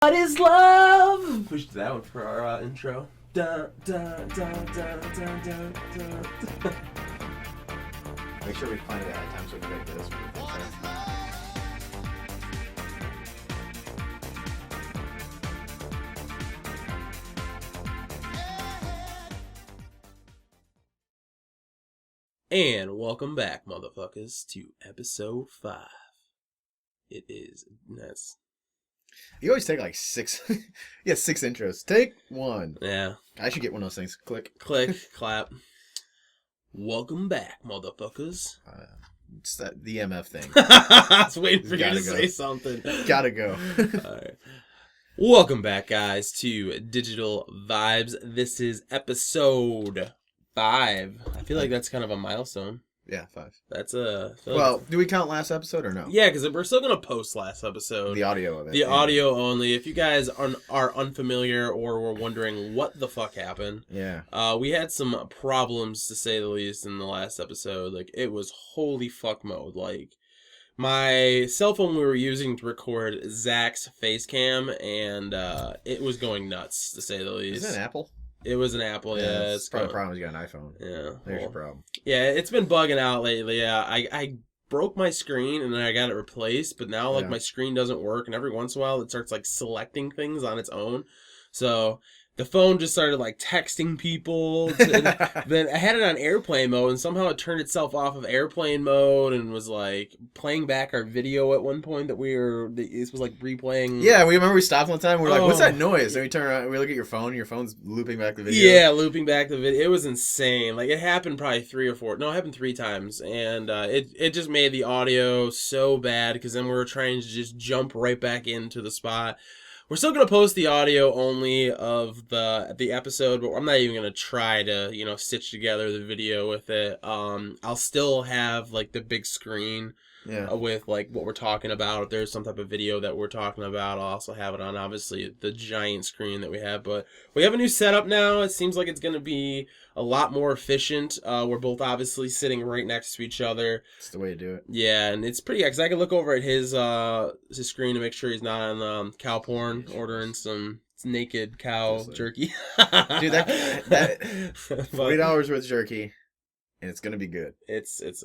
What is love? We should do that one for our intro. Dun, dun, dun, dun, dun, dun, dun. Make sure we find it at a time so we can get this. And welcome back, motherfuckers, to episode 5. It is nuts. You always take like 6. Yeah, 6 intros. Take 1. Yeah. I should get one of those things. Click. Click, clap. Welcome back, motherfuckers. It's that the MF thing. I was waiting for you to Gotta go. say something. Gotta go. Alright. Welcome back, guys, to Digital Vibes. This is episode 5. I feel like that's kind of a milestone. Yeah, 5. That's a... Well, do we count last episode or no? Yeah, because we're still going to post last episode. The audio of it. The audio only. If you guys are unfamiliar or were wondering what the fuck happened, we had some problems, to say the least, in the last episode. Like, it was holy fuck mode. Like, my cell phone we were using to record Zach's face cam, and it was going nuts, to say the least. Is it an Apple? It was an Apple, yeah. It's probably the problem is you got an iPhone. Yeah. There's your problem. Yeah, it's been bugging out lately. Yeah, I broke my screen and then I got it replaced, but now my screen doesn't work, and every once in a while it starts like selecting things on its own. So the phone just started like texting people. Then I had it on airplane mode, and somehow it turned itself off of airplane mode and was like playing back our video at one point this was like replaying. Yeah, we remember we stopped one time. We were like, "What's that noise?" And we turn around, we look at your phone. And your phone's looping back the video. Yeah, looping back the video. It was insane. Like, it happened probably 3 or 4. No, it happened 3 times, and it just made the audio so bad because then we were trying to just jump right back into the spot. We're still going to post the audio only of the episode, but I'm not even going to try to, stitch together the video with it. I'll still have, like, the big screen with, like, what we're talking about. If there's some type of video that we're talking about, I'll also have it on, obviously, the giant screen that we have. But we have a new setup now. It seems like it's going to be a lot more efficient. We're both obviously sitting right next to each other. That's the way to do it. Yeah, and it's pretty, because I can look over at his screen to make sure he's not on cow porn, ordering some naked cow jerky. Dude, that $40 worth of jerky, and it's gonna be good.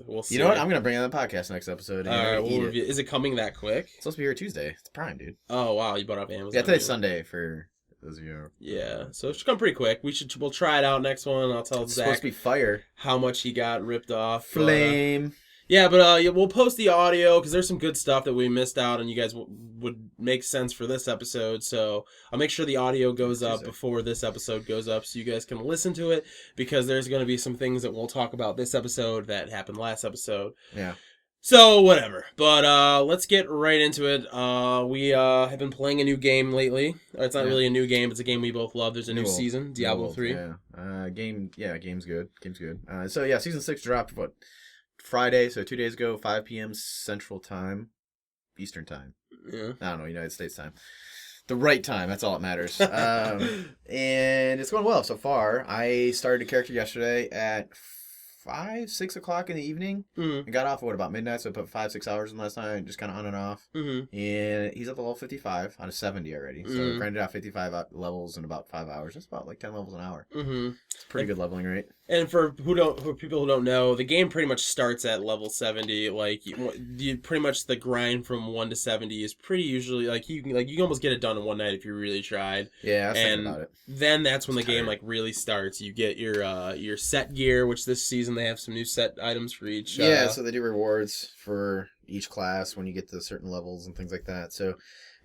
We'll see. You know what? I'm gonna bring it on the podcast next episode. Is it coming that quick? It's supposed to be here Tuesday. It's Prime, dude. Oh wow, you bought it off Amazon. Yeah, today's Sunday for those of you. Yeah, so it should come pretty quick. We'll try it out next one. I'll tell Zach supposed to be fire. How much he got ripped off. Flame. But we'll post the audio because there's some good stuff that we missed out, and you guys would make sense for this episode. So I'll make sure the audio goes up before this episode goes up, so you guys can listen to it, because there's going to be some things that we'll talk about this episode that happened last episode. Yeah. So whatever. But let's get right into it. We have been playing a new game lately. It's not really a new game. It's a game we both love. There's a new season, Diablo 3. Yeah. Game's good. Season 6 dropped Friday, so 2 days ago, 5 p.m. Central Time, Eastern Time. Yeah. I don't know, United States time. The right time, that's all that matters. And it's going well so far. I started a character yesterday at 6 o'clock in the evening. Mm-hmm. I got off at about midnight, so I put 5-6 hours in last night, just kind of on and off. Mm-hmm. And he's up to level 55 out of 70 already. So I grinded out 55 levels in about 5 hours. That's about like 10 levels an hour. Mm-hmm. It's a pretty good leveling rate. And for people who don't know, the game pretty much starts at level 70. Like, you pretty much the grind from 1 to 70 is pretty usually you can almost get it done in one night if you really tried. Yeah, I was thinking about it. Then that's when the game really starts. You get your set gear, which this season they have some new set items for each. So they do rewards for each class when you get to certain levels and things like that. So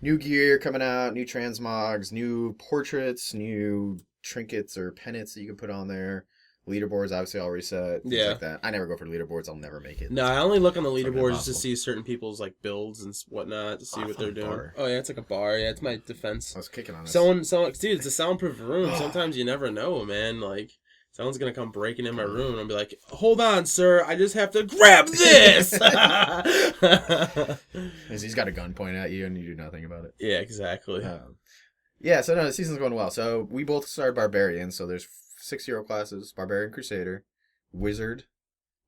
new gear coming out, new transmogs, new portraits, new trinkets or pennants that you can put on there. Leaderboards obviously all reset. Things like that. I never go for leaderboards. I'll never make it. No, I only look on the leaderboards just to see certain people's builds and whatnot, to see what they're doing. Bar. Oh yeah, it's like a bar. Yeah, it's my defense. I was kicking on it. Dude, it's a soundproof room. Sometimes you never know, man. Like, someone's gonna come breaking in my room and be like, "Hold on, sir, I just have to grab this." He's got a gun pointing at you and you do nothing about it. Yeah, exactly. So the season's going well. So we both started Barbarian. So there's 6 hero classes: Barbarian, Crusader, Wizard,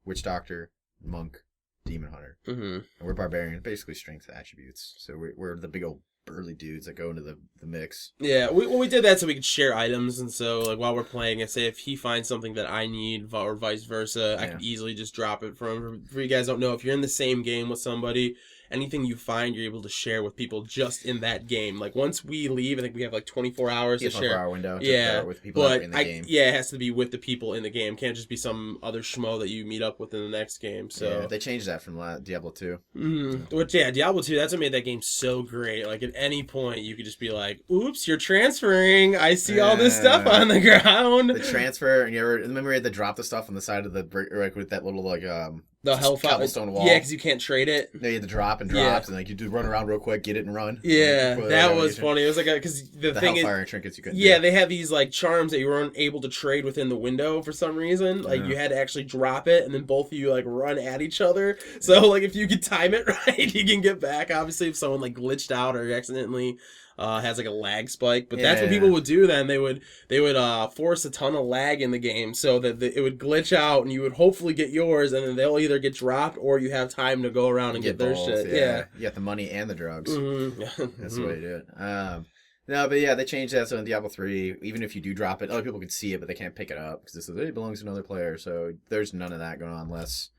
Witch Doctor, Monk, Demon Hunter. Mm-hmm. And we're Barbarian, basically strength attributes. So we're the big old burly dudes that go into the mix. Yeah, we did that so we could share items, and so like while we're playing, I say if he finds something that I need or vice versa, I Yeah. could easily just drop it from him. For you guys don't know, if you're in the same game with somebody, anything you find, you're able to share with people just in that game. Like once we leave, I think we have like 24 hours to share. 24-hour window. Yeah, with people that are in the game. Yeah, it has to be with the people in the game. Can't just be some other schmo that you meet up with in the next game. So yeah, they changed that from Diablo 2. Which Diablo 2, that's what made that game so great. Like at any point, you could just be like, "Oops, you're transferring. I see all this stuff on the ground." The transfer, and you ever remember you had to drop the stuff on the side of the brick, like with that little the hellfire cobblestone wall. Yeah, because you can't trade it. No, you had to drop and drops, and like you just run around real quick, get it and run. Yeah, like, that was funny. It was like because the thing hellfire is, trinkets you couldn't. Yeah, do. they have these like charms that you weren't able to trade within the window for some reason. Like you had to actually drop it, and then both of you like run at each other. So like if you could time it right, you can get back. Obviously, if someone like glitched out or accidentally has like a lag spike, but that's what people would do. Then they would force a ton of lag in the game so that it would glitch out, and you would hopefully get yours, and then they'll either get dropped or you have time to go around and get their both, shit. Yeah, you got the money and the drugs. That's the way to do it. No, but yeah, they changed that. So in Diablo 3, even if you do drop it, other people can see it, but they can't pick it up because it belongs to another player. So there's none of that going on unless,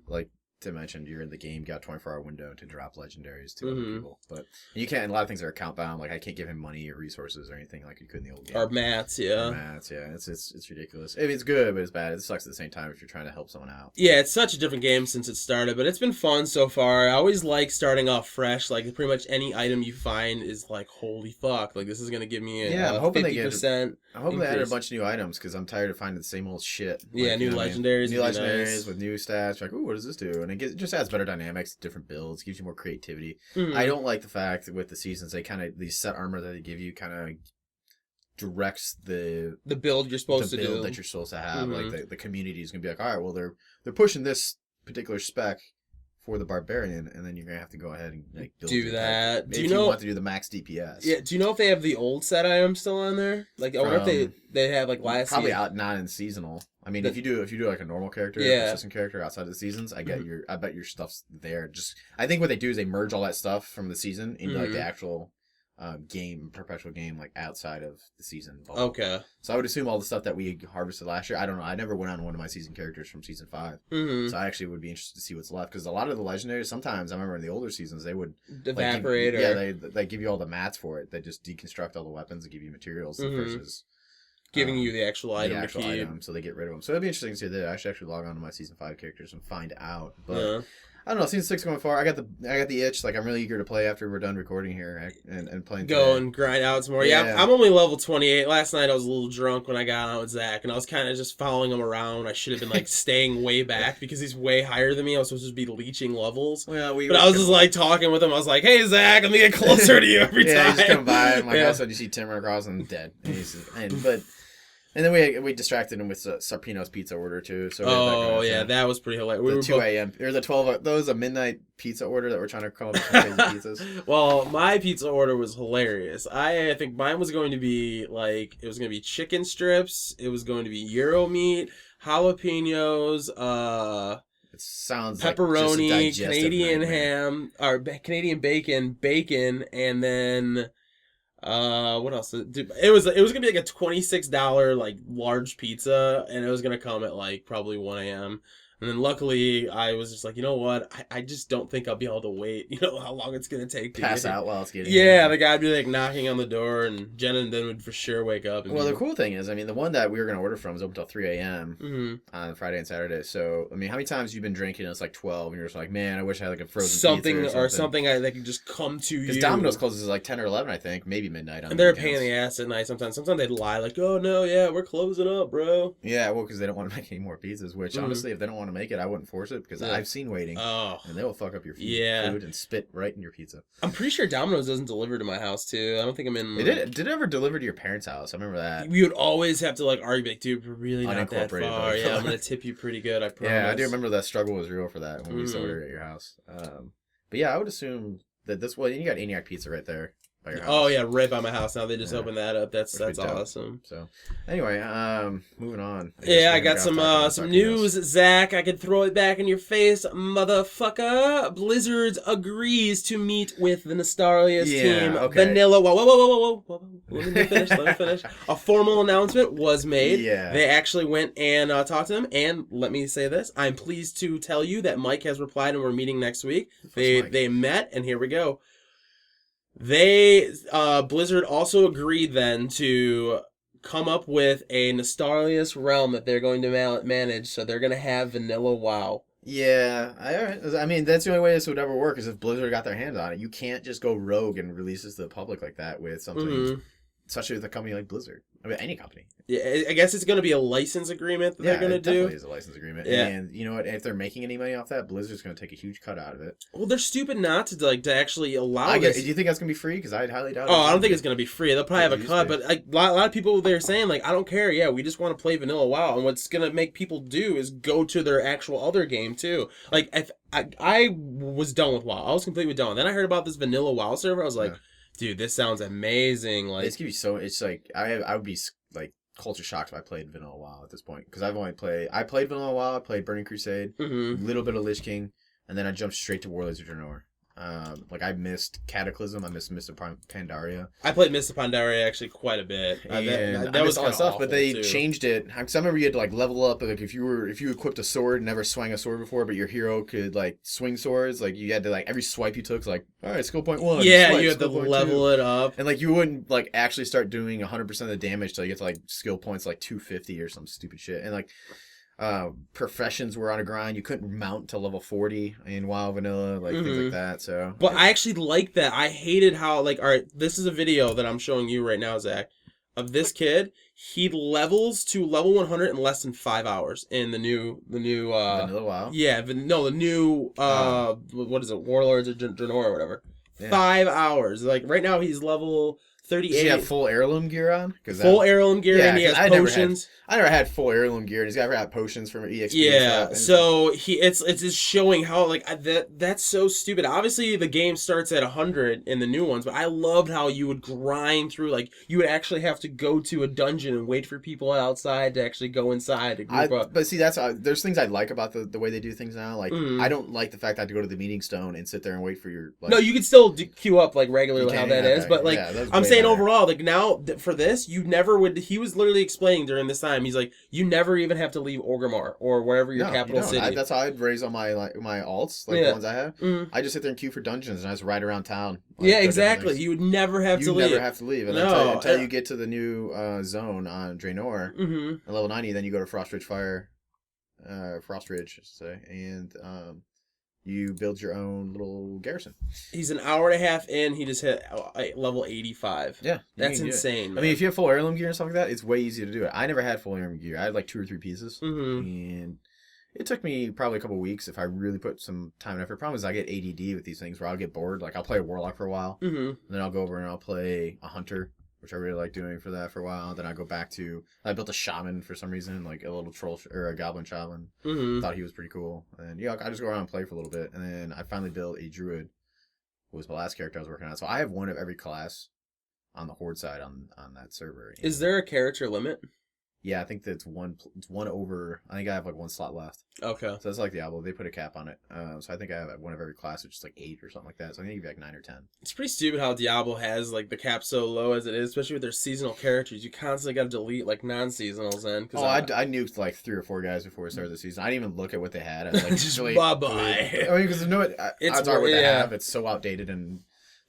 like Tim mentioned, you're in the game, got a 24-hour window to drop legendaries to other people. But you can't. A lot of things are account bound. Like I can't give him money or resources or anything like you could in the old game. Or mats, yeah. It's ridiculous. I mean, it's good, but it's bad. It sucks at the same time if you're trying to help someone out. Yeah, it's such a different game since it started, but it's been fun so far. I always like starting off fresh. Like pretty much any item you find is like, holy fuck! Like this is gonna give me I'm hoping 50%. I'm hoping they added a bunch of new items because I'm tired of finding the same old shit. Yeah, like, new legendaries. New legendaries with new stats. Like, ooh, what does this do? And it just adds better dynamics, different builds, gives you more creativity. I don't like the fact that with the seasons these set armor that they give you kind of directs the build you're supposed to do. The build that you're supposed to have. Like the community is gonna be like, all right, well they're pushing this particular spec for the barbarian, and then you're gonna have to go ahead and like build do that. Do you know want to do the max DPS? Yeah. Do you know if they have the old set items still on there? Like, I wonder if they have like last probably year. not in seasonal. I mean, if you do like a normal character, assistant character outside of the seasons, I bet your stuff's there. Just I think what they do is they merge all that stuff from the season into like the actual perpetual game, like outside of the season. Okay. So I would assume all the stuff that we harvested last year. I don't know. I never went on one of my season characters from season 5, so I actually would be interested to see what's left because a lot of the legendaries. Sometimes I remember in the older seasons they would evaporate. They give you all the mats for it. They just deconstruct all the weapons and give you materials versus giving you the actual item to keep. So they get rid of them. So it'd be interesting to see that. I should actually log on to my season 5 characters and find out. But I don't know. Season 6 going far. I got the itch. Like I'm really eager to play after we're done recording here and playing. Go and grind out some more. Yeah, I'm only level 28. Last night I was a little drunk when I got on with Zach, and I was kind of just following him around. I should have been like staying way back because he's way higher than me. I was supposed to be leeching levels. Well, but I was just like talking with him. I was like, "Hey Zach, let me get closer to you every time." Yeah, just come by and like all of a sudden you see Tim run across and dead. And then we distracted him with Sarpino's pizza order too. So that was pretty hilarious. The 2 a.m. or the 12. That was a midnight pizza order that we're trying to come up with some crazy pizzas. Well, my pizza order was hilarious. I think mine was going to be like it was going to be chicken strips. It was going to be Euro meat, jalapenos. It sounds pepperoni, like just a Canadian ham, or Canadian bacon, and then. What else? It was gonna be like a $26 like large pizza, and it was gonna come at like probably 1 a.m. And then luckily I was just like, you know what? I just don't think I'll be able to wait. You know how long it's gonna take to pass out while it's getting. Yeah, the guy'd be like knocking on the door, and Jenna then would for sure wake up. Well, the cool thing is, I mean, the one that we were gonna order from was open till 3 a.m. On Friday and Saturday. So, I mean, how many times you've been drinking? And it's like 12, and you're just like, man, I wish I had like a frozen pizza or something that could just come to you. Because Domino's closes at like 10 or 11, I think, maybe midnight. And they're a pain in the ass at night sometimes. Sometimes they'd lie like, oh no, yeah, we're closing up, bro. Yeah, well, because they don't want to make any more pizzas. Which honestly, if they don't want to make it, I wouldn't force it because I've seen waiting. Oh, and they will fuck up your food and spit right in your pizza. I'm pretty sure Domino's doesn't deliver to my house too. I don't think I'm in. Did it ever deliver to your parents' house? I remember that. We would always have to like argue, like, dude, we're really not that far. Yeah, I'm gonna tip you pretty good. I promise. Yeah, I do remember that struggle was real for that when we used to order at your house. But yeah, I would assume that you got ENIAC pizza right there. by your house. Oh yeah, right by my house. Now they just Yeah. opened that up. That's Pretty dope. awesome. So anyway, moving on. Yeah, I got some news, Zach. I can throw it back in your face, motherfucker. Blizzard agrees to meet with the Nostalia's team. Okay. Vanilla. Whoa. Let me finish. A formal announcement was made. Yeah. They actually went and talked to them. And let me say this: I'm pleased to tell you that Mike has replied, and we're meeting next week. They met, and here we go. Blizzard also agreed then to come up with a Nostalia's realm that they're going to manage, so they're going to have Vanilla WoW. Yeah, I mean, that's the only way this would ever work is if Blizzard got their hands on it. You can't just go rogue and release this to the public like that with something, especially with a company like Blizzard. I mean, any company. Yeah, I guess it's going to be a license agreement that they're going to do. Yeah, it definitely is a license agreement. Yeah. And you know what? If they're making any money off that, Blizzard's going to take a huge cut out of it. Well, they're stupid not to actually allow this. Do you think that's going to be free? Because I'd highly doubt it. Oh, I don't think it's going to be free. They'll probably have a cut, but a lot of people, they're saying, like, I don't care. Yeah, we just want to play Vanilla WoW. And what's going to make people do is go to their actual other game, too. Like, if I was done with WoW. I was completely done. Then I heard about this Vanilla WoW server. I was like, dude, this sounds amazing. Like, it's going to be so, it's like, I would be, like, culture shocked if I played Vanilla WoW at this point, because I played Vanilla WoW, I played Burning Crusade, a little bit of Lich King, and then I jumped straight to Warlords of Draenor. Like I missed Cataclysm, I missed Mist of Pandaria. I played Mist of Pandaria actually quite a bit. That was all stuff, but they changed it. Because I remember you had to like level up. Like if you equipped a sword, never swung a sword before, but your hero could like swing swords. Like you had to like every swipe you took, was like, all right, skill point 1. Yeah, swipe, you had to level it up, and like you wouldn't like actually start doing 100% of the damage till you get to like skill points like 250 or some stupid shit, and like. Professions were on a grind. You couldn't mount to level 40 in WoW Vanilla, like things like that. So, but I actually liked that. I hated how like, all right, this is a video that I'm showing you right now, Zach, of this kid. He levels to level 100 in less than 5 hours in the new Vanilla WoW. Yeah, the new what is it, Warlords of Draenor or whatever. Yeah. 5 hours. Like right now he's level 38. Does he have full heirloom gear on? Full heirloom gear, and he has potions. I never had full heirloom gear, and he's never had potions from EXP. Yeah, so it's just showing how like that's so stupid. Obviously, the game starts at 100 in the new ones, but I loved how you would grind through. Like you would actually have to go to a dungeon and wait for people outside to actually go inside to group up. But see, there's things I like about the way they do things now. Like I don't like the fact I have to go to the meeting stone and sit there and wait for your. Like, no, you can still queue up like regularly how that is, but like I'm saying overall, like now for this, you never would. He was literally explaining during this time. He's like, you never even have to leave Orgrimmar or wherever your capital city. That's how I'd raise all my my alts, like the ones I have. I just sit there and queue for dungeons, and I just ride around town. Like, yeah, exactly. You would never have to leave. You never have to leave, and until you get to the new zone on Draenor, at level 90, then you go to Frost Ridge, I should say, and you build your own little garrison. He's an hour and a half in. He just hit level 85. Yeah. That's insane. I mean, if you have full heirloom gear and stuff like that, it's way easier to do it. I never had full heirloom gear. I had like 2 or 3 pieces. And it took me probably a couple weeks if I really put some time and effort. Problem is I get ADD with these things where I'll get bored. Like I'll play a Warlock for a while. And then I'll go over and I'll play a Hunter, which I really like doing for that for a while. Then I go back to, I built a shaman for some reason, like a little troll or a goblin shaman. Thought he was pretty cool. And I just go around and play for a little bit. And then I finally built a druid, who was the last character I was working on. So I have one of every class on the horde side on that server. Is there a character limit? Yeah, I think that's it's one over. I think I have like 1 slot left. Okay. So that's like Diablo. They put a cap on it. So I think I have one of every class, which is like 8 or something like that. So I think you like 9 or 10. It's pretty stupid how Diablo has like the cap so low as it is, especially with their seasonal characters. You constantly got to delete like non-seasonals in. I nuked like 3 or 4 guys before we started the season. I didn't even look at what they had. I was like, just bye-bye. I mean, because odds are what they have. It's so outdated and...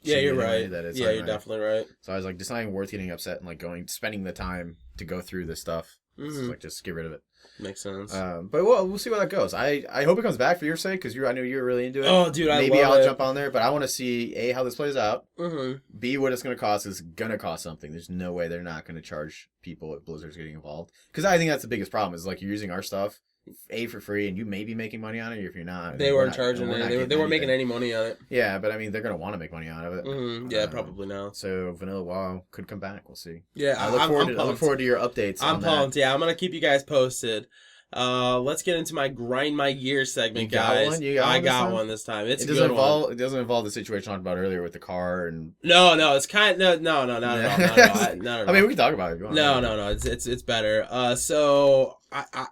Yeah, you're right. You're definitely right. So I was like, it's not even worth getting upset and like spending the time to go through this stuff. So like, just get rid of it. Makes sense. But we'll see where that goes. I hope it comes back for your sake because I knew you were really into it. Oh, dude, maybe I'll jump on there, but I want to see A, how this plays out. B, what it's going to cost. It's going to cost something. There's no way they're not going to charge people if Blizzard's getting involved. Because I think that's the biggest problem is like you're using our stuff. A, for free, and you may be making money on it, or if you're not. They weren't charging it. They weren't making any money on it. Yeah, but I mean, they're going to want to make money out of it. Yeah, probably now. So Vanilla WoW could come back. We'll see. Yeah, I look forward to your updates. I'm pumped. Yeah, I'm going to keep you guys posted. Let's get into my grind my gear segment, You got guys. one? You got I one this got time? one this time. It's It a doesn't good involve. one. It doesn't involve the situation I talked about earlier with the car and. No, it's kind of no, not at all, not at all, not at all. I mean, we can talk about it. If you want. No. It's better. So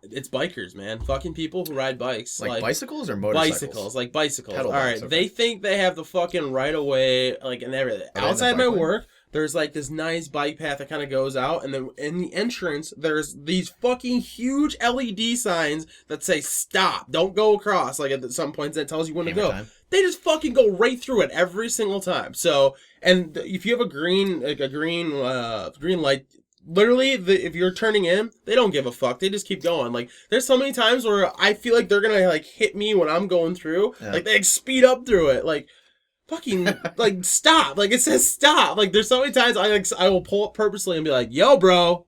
it's bikers, man. Fucking people who ride bikes, Like bicycles or motorcycles? bicycles, like bicycles. Pedal All right, bikes, okay. they think they have the fucking right of way, like and everything. Are they in the Outside my bike lane? work, there's like this nice bike path that kind of goes out, and then in the entrance, there's these fucking huge LED signs that say "Stop, don't go across." Like at some points, that tells you when to Hammer go. time. They just fucking go right through it every single time. So, and if you have a green light, literally, if you're turning in, they don't give a fuck. They just keep going. Like, there's so many times where I feel like they're gonna like hit me when I'm going through. Yeah. Like they like, speed up through it. Like, fucking like stop. Like it says stop. Like there's so many times I will pull up purposely and be like, "Yo, bro."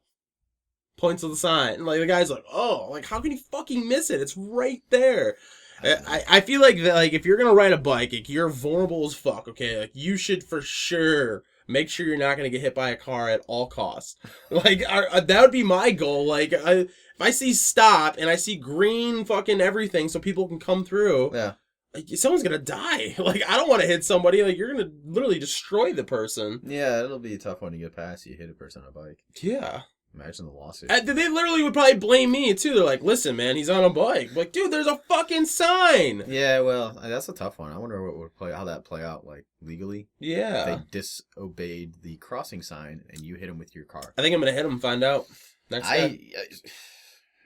Points to the sign. And like the guy's like, "Oh, like how can you fucking miss it? It's right there." I feel like that, like if you're gonna ride a bike, like, you're vulnerable as fuck. Okay, like you should for sure make sure you're not gonna get hit by a car at all costs. Like that would be my goal. Like if I see stop and I see green fucking everything so people can come through, Yeah. like, someone's gonna die. Like I don't want to hit somebody. Like you're gonna literally destroy the person. Yeah, it'll be a tough one to get past. You hit a person on a bike. Yeah. Imagine the lawsuit. They literally would probably blame me too. They're like, "Listen, man, he's on a bike." Like, dude, there's a fucking sign. Yeah, well, that's a tough one. I wonder how that play out, like legally. Yeah. They disobeyed the crossing sign, and you hit them with your car. I think I'm gonna hit him and find out next time.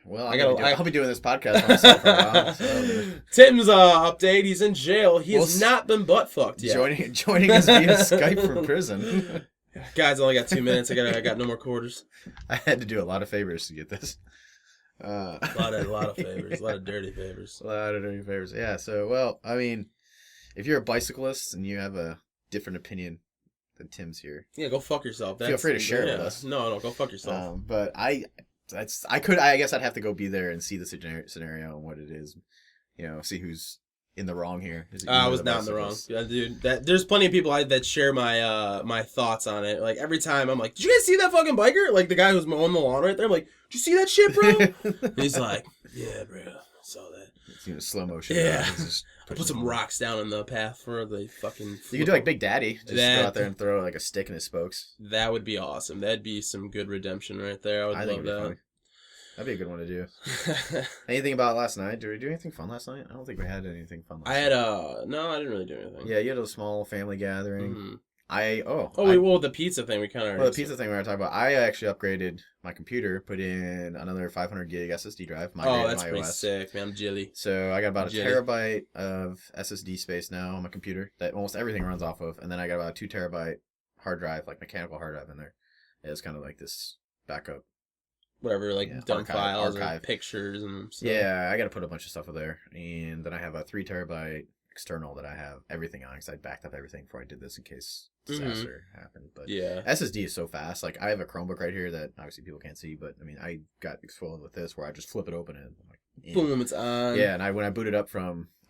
I'll be doing this podcast myself for a while. So, Tim's update. He's in jail. He has not been butt fucked yet. joining us via Skype from prison. Guys, I only got 2 minutes. I got no more quarters. I had to do a lot of favors to get this. A lot of favors, a lot of dirty favors. A lot of dirty favors. Yeah. So, well, I mean, if you're a bicyclist and you have a different opinion than Tim's here, Yeah, go fuck yourself. feel free to share it with us. No, go fuck yourself. But I guess I'd have to go be there and see the scenario and what it is. You know, see who's in the wrong here. I was not in the wrong, yeah, dude. There's plenty of people that share my my thoughts on it. Like every time I'm like, "Did you guys see that fucking biker?" Like the guy who's mowing the lawn right there. I'm like, "Did you see that shit, bro?" And he's like, "Yeah, bro, I saw that." It's slow motion. Yeah. I put some rocks down in the path for the fucking. You could do like Big Daddy. Just go out there and throw like a stick in his spokes. That would be awesome. That'd be some good redemption right there. I would love that. Funny. That'd be a good one to do. Anything about last night? Did we do anything fun last night? I don't think we had anything fun last night. No, I didn't really do anything. Yeah, you had a small family gathering. Mm-hmm. The pizza thing we kind of. Well, the pizza thing we were talking about. I actually upgraded my computer, put in another 500 gig SSD drive. That's pretty sick, man. I'm jilly. So I got about a terabyte of SSD space now on my computer that almost everything runs off of, and then I got about a 2 terabyte hard drive, like mechanical hard drive in there. It's kind of like this backup. Whatever, like dump files archive. Or pictures and stuff. Yeah, I got to put a bunch of stuff in there, and then I have a 3 terabyte external that I have everything on because I backed up everything before I did this in case disaster happened. But yeah, SSD is so fast. Like I have a Chromebook right here that obviously people can't see, but I mean I got exfoliated with this where I just flip it open and I'm like, boom, it's on. Yeah, and when I booted up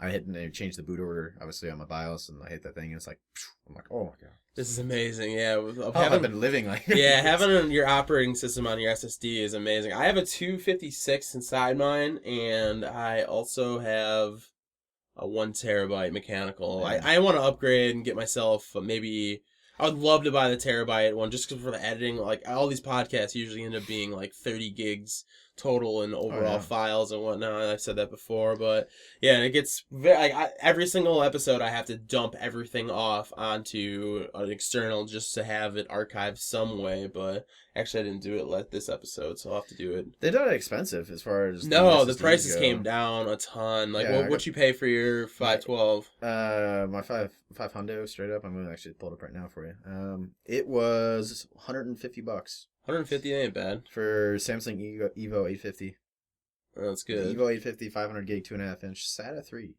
I hit and I changed the boot order obviously on my BIOS and I hit that thing and it's like I'm like, oh my god. This is amazing, yeah. I've been living like yeah, having your operating system on your SSD is amazing. I have a 256 inside mine, and I also have a 1 terabyte mechanical. Yeah. I want to upgrade and get myself maybe. I would love to buy the terabyte one just for the editing. Like all these podcasts usually end up being like 30 gigs total and overall files and whatnot. I've said that before, but yeah, and it gets every single episode I have to dump everything off onto an external just to have it archived some way. But actually, I didn't do it this episode, so I'll have to do it. They're not expensive as far as the prices came down a ton. Like what you pay for your 512? My 500 straight up. I'm gonna actually pull it up right now for you. It was $150. 150 ain't bad for Samsung Evo 850. That's good. The Evo 850 500 gig 2.5 inch SATA 3.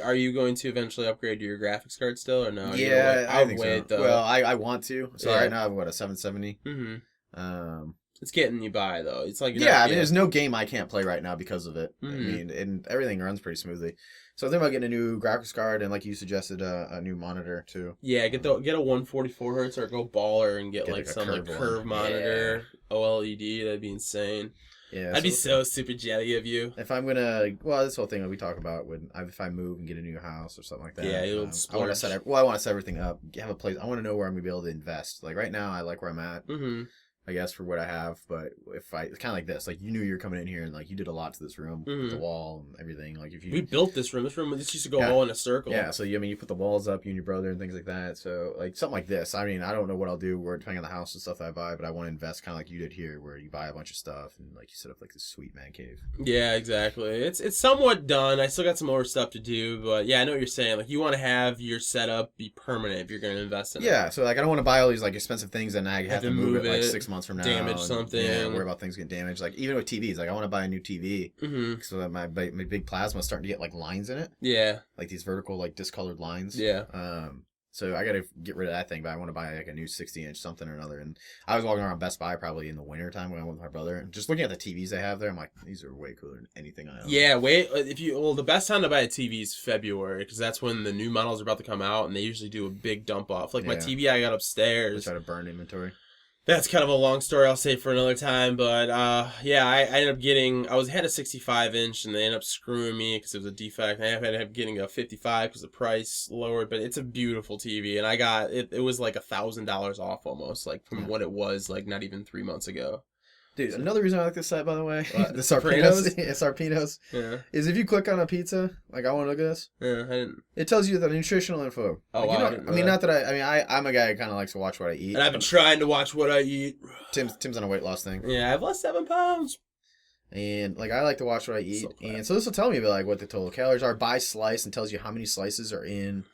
Are you going to eventually upgrade your graphics card still or no? Yeah, I think so. Though. Well, I want to. So right now I've got a 770. Mm-hmm. It's getting you by though. It's like I mean, there's no game I can't play right now because of it. Mm-hmm. I mean, and everything runs pretty smoothly. So I'm thinking about getting a new graphics card and, like you suggested, a new monitor too. Yeah, get a 144 hertz or go baller and get like some curve monitor, OLED. That'd be insane. Yeah, I'd be so so super jelly of you. if I'm gonna, well, this whole thing that we talk about when if I move and get a new house or something like that. Yeah, you'll I want to splurge. I want to set everything up, have a place. I want to know where I'm gonna be able to invest. Like right now, I like where I'm at. Mm-hmm. I guess for what I have, but if I kind of like this, like you knew you were coming in here and like you did a lot to this room, with the Mm-hmm. wall and everything. Like if you We built this room. This used to go Yeah. all in a circle. Yeah, so I mean, you put the walls up, you and your brother, and things like that. So, like something like this. I mean, I don't know what I'll do, where depending on the house and stuff that I buy, but I want to invest kind of like you did here, where you buy a bunch of stuff and like you set up like this sweet man cave. Yeah, exactly. It's somewhat done. I still got some more stuff to do, but yeah, I know what you're saying. Like you want to have your setup be permanent if you're going to invest in it. Yeah, so like I don't want to buy all these like expensive things and I have to move it like 6 months from now. damage and, something. Yeah, worry about things getting damaged. Like even with TVs, like I want to buy a new TV, Mm-hmm. so that my big plasma is starting to get like lines in it, Yeah. like these vertical like discolored lines. Yeah. So I got to get rid of that thing, but I want to buy like a new 60-inch something or another. And I was walking around Best Buy probably in the winter time when I went with my brother, and just looking at the TVs they have there, I'm like, these are way cooler than anything I own. Yeah, wait. The best time to buy a TV is February because that's when the new models are about to come out, and they usually do a big dump off. Like my Yeah. TV I got They upstairs. try to burn inventory. That's kind of a long story. I'll save for another time. But yeah, I ended up getting. Had a 65-inch, and they ended up screwing me because it was a defect. And I ended up getting a 55 because the price lowered. But it's a beautiful TV, and I got it. It was like $1,000 off almost, like from what it was like not even 3 months ago. Dude, another reason I like this site, by the way, What? the Sarpinos, Sarpinos, Yeah, is if you click on a pizza, like I want to look at this, yeah. I didn't. it tells you the nutritional info. Oh, Like, wow, you I know, didn't I know mean, that. not that I'm a guy who kind of likes to watch what I eat. And I've been trying to watch what I eat. Tim's on a weight loss thing. Yeah, I've lost 7 pounds. And like I like to watch what I eat, So glad. and so this will tell me about like what the total calories are by slice, and tells you how many slices are in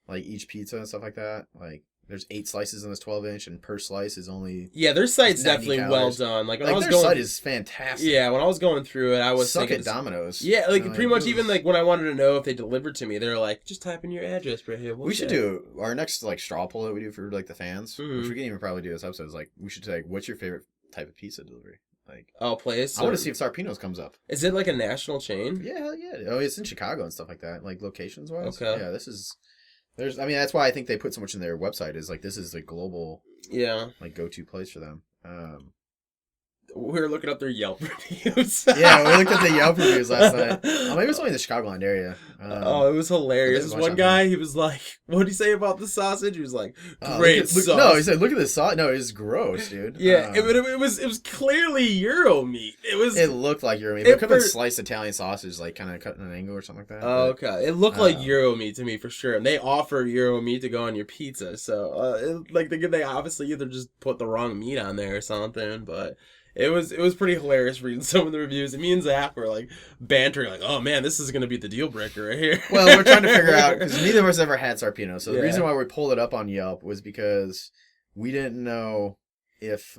like each pizza and stuff like that. Like there's 8 slices in this 12-inch, and per slice is only Yeah, their site's 90 definitely calories. well done. Like when like I was their going, site is fantastic. yeah, when I was going through it, I was Suck thinking, at Domino's. yeah, like You know, pretty much it even was- like when I wanted to know if they delivered to me, they're like, just type in your address right here. We should do our next like straw poll that we do for like the fans, Mhm. which we can even probably do this episode. Is like we should say, what's your favorite type of pizza delivery? Like place. I want to see if Sarpino's comes up. Is it like a national chain? Yeah, hell yeah. Oh, it's in Chicago and stuff like that, like locations wise. Okay. Yeah, this is. I mean, that's why I think they put so much in their website. Is like this is a global Yeah. like go-to place for them. We were looking up their Yelp reviews. Yeah, we looked at the Yelp reviews last night. Oh, maybe it's only the Chicagoland area. Oh, it was hilarious. there's This a bunch one on guy, he was like, what did he say about the sausage? He was like, oh, great look, sauce. no, he said, look at this sauce. No, it's gross, dude. Yeah, it was clearly Euro meat. It was. It looked like Euro meat. It It could have been for- sliced Italian sausage, like kind of cut in an angle or something like that. Oh, but- okay. It looked like Um, Euro meat to me for sure, and they offer Euro meat to go on your pizza. So, they obviously either just put the wrong meat on there or something. But it was pretty hilarious reading some of the reviews. And me and Zach were like bantering, like, "Oh man, this is gonna be the deal breaker right here." Well, we're trying to figure out because neither of us ever had Sarpino. So the Yeah. reason why we pulled it up on Yelp was because we didn't know if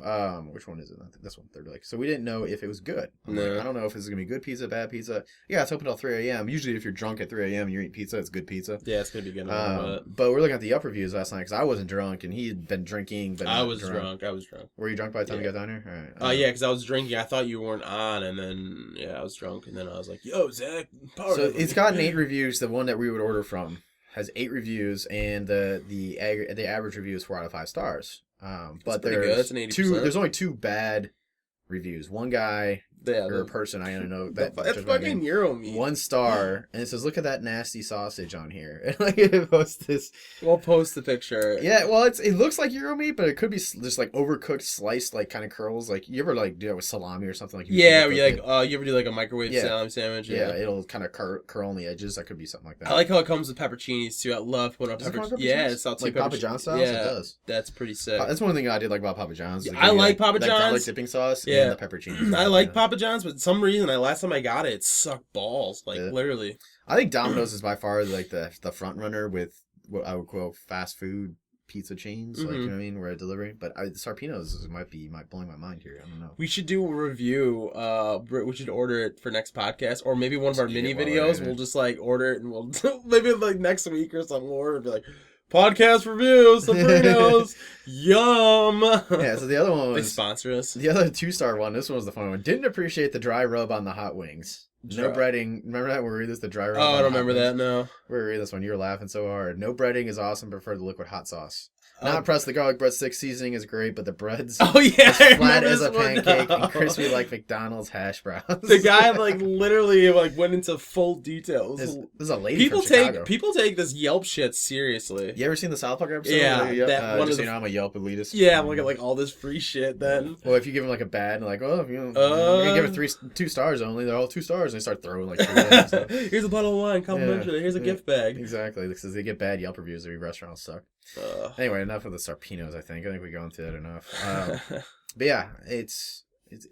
which one is it? I think this one, Third Lake. So we didn't know if it was good. I'm No. like, I don't know if this is gonna be good pizza, bad pizza. Yeah, it's open till 3 a.m. Usually, if you're drunk at 3 a.m. and you're eating pizza, it's good pizza. Yeah, it's gonna be good. But we're looking at the Yelp reviews last night because I wasn't drunk and he had been drinking. But I not was drunk. I was drunk. Were you drunk by the time Yeah. you got down here? All right. Yeah, because I was drinking. I thought you weren't on, and then I was drunk, and then I was like, "Yo, Zach, power So up." it's gotten 8 reviews. The one that we would order from has 8 reviews, and the average review is 4 out of 5 stars. But pretty good. there's That's an 80%. There's only 2 bad reviews. One guy Yeah, or a person I don't know that's judged by fucking name, Euro meat. 1 star, and it says, "Look at that nasty sausage on here." And like it posts this. We'll post the picture. Yeah, well, it looks like Euro meat, but it could be just like overcooked, sliced, like kind of curls. Like you ever like do that with salami or something like. Yeah, overcook you like it. you ever do like a microwave Yeah. salami sandwich? Yeah, it'll kind of curl on the edges. That could be something like that. I like how it comes with pepperoncinis too. I love when a Does it come with pepper. Yeah, pepperoncinis? it's salty Like Papa John's style? Yeah, It does. that's pretty sick. That's one thing I did like about Papa John's. Yeah, They I give you like Papa that garlic John's. dipping sauce Yeah. and the pepperoni. I like Papa John's, but some reason, last time I got it sucked balls. Like Yeah. literally. I think Domino's is by far like the front runner with what I would call fast food pizza chains. Like, you know what I mean? Where I delivery. But Sarpino's might blowing my mind here. I don't know. We should do a review. We should order it for next podcast, or maybe one of our Just eat mini it while we're videos. at it. We'll just like order it, and we'll maybe like next week or something. Or be like, podcast review, Sopranos, yum. Yeah, so the other one They was sponsor us. the other 2-star one. This one was the fun one. Didn't appreciate the dry rub on the hot wings. No Dry- breading. Remember that when we read this? The dry rub. Oh, on I the don't hot remember wings? that. No. We read this one. You were laughing so hard. No breading is awesome. Prefer the liquid hot sauce. Not impressed. The garlic breadstick seasoning is great, but the bread's Oh yeah, as flat as a pancake and crispy like McDonald's hash browns. The guy like literally like went into full details. This is a lady from Chicago. People take this Yelp shit seriously. You ever seen the South Park episode? Yeah, that one just, I'm a Yelp elitist. Yeah, I'm looking at like all this free shit. Then, well, if you give them like a bad, like, oh, you know, you give it 2 stars only. They're all 2 stars, and they start throwing like. Here's a bottle of wine, complimentary. Here's a gift bag. Exactly, because they get bad Yelp reviews. Every restaurants suck. Anyway, enough of the Sarpinos. I think we've gone through that enough. But yeah, it's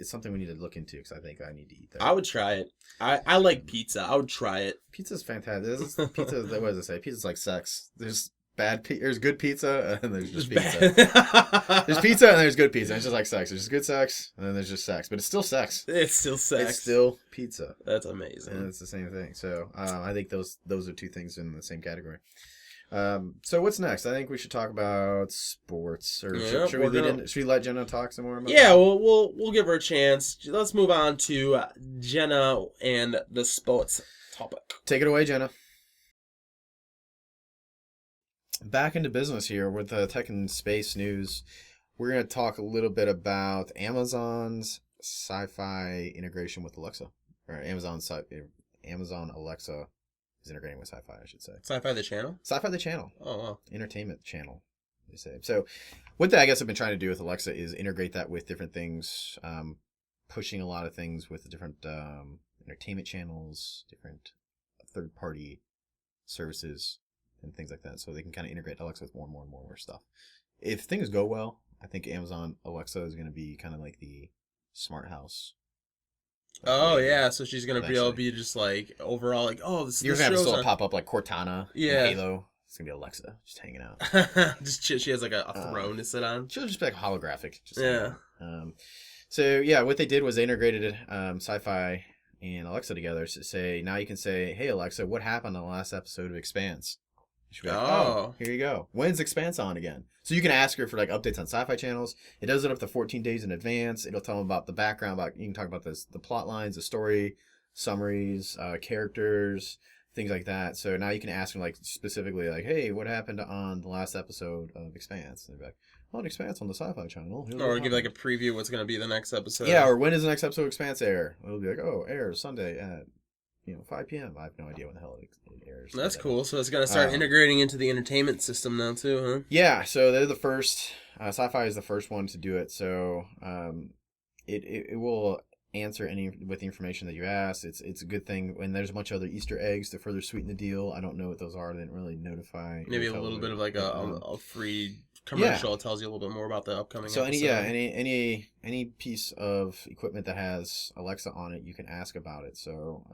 something we need to look into because I think I need to eat that. I would try it. I like pizza. I would try it. Pizza's fantastic. Pizza. What does it say? Pizza's like sex. There's there's good pizza, and there's just pizza. There's pizza and there's good pizza. It's just like sex. There's just good sex, and then there's just sex. But it's still sex. It's still sex. It's still pizza. That's amazing. And it's the same thing. So I think those are 2 things in the same category. So what's next? I think we should talk about sports. Or should we let Jenna talk some more about that? We'll give her a chance. Let's move on to Jenna and the sports topic. Take it away, Jenna. Back into business here with tech and space news. We're going to talk a little bit about Amazon's sci-fi integration with Alexa. Or Amazon Alexa is integrating with sci-fi, I should say. Sci-fi the channel? Sci-fi the channel. Oh, wow. Entertainment channel, they say. So what I guess I've been trying to do with Alexa is integrate that with different things, pushing a lot of things with the different entertainment channels, different third-party services, and things like that. So they can kind of integrate Alexa with more and more stuff. If things go well, I think Amazon Alexa is going to be kind of like the smart house. Oh yeah, so she's gonna be able to be just like overall like, oh, this. You're gonna have still pop up like Cortana, in Halo. It's gonna be Alexa just hanging out. Just she has like a throne to sit on. She'll just be like holographic. So yeah, what they did was they integrated Sci-Fi and Alexa together to say now you can say, hey Alexa, what happened on the last episode of Expanse? She'll be like, oh, here you go. When's Expanse on again? So you can ask her for like updates on sci-fi channels. It does it up to 14 days in advance. It'll tell them about the background. You can talk about the plot lines, the story, summaries, characters, things like that. So now you can ask them like specifically like, hey, what happened on the last episode of Expanse? And they'll be like, oh, Expanse on the sci-fi channel. Or give like a preview of what's going to be the next episode. Yeah, or when does the next episode of Expanse air? It'll be like, oh, airs Sunday at 5 p.m. I have no idea when the hell it airs. That's cool. So it's going to start integrating into the entertainment system now too, huh? Yeah. So they're the first. Sci-Fi is the first one to do it. So it will answer any with the information that you ask. It's a good thing. And there's a bunch of other Easter eggs to further sweeten the deal. I don't know what those are. They didn't really notify. Maybe a little bit of like a free commercial. It tells you a little bit more about the upcoming episode. Any piece of equipment that has Alexa on it, you can ask about it. So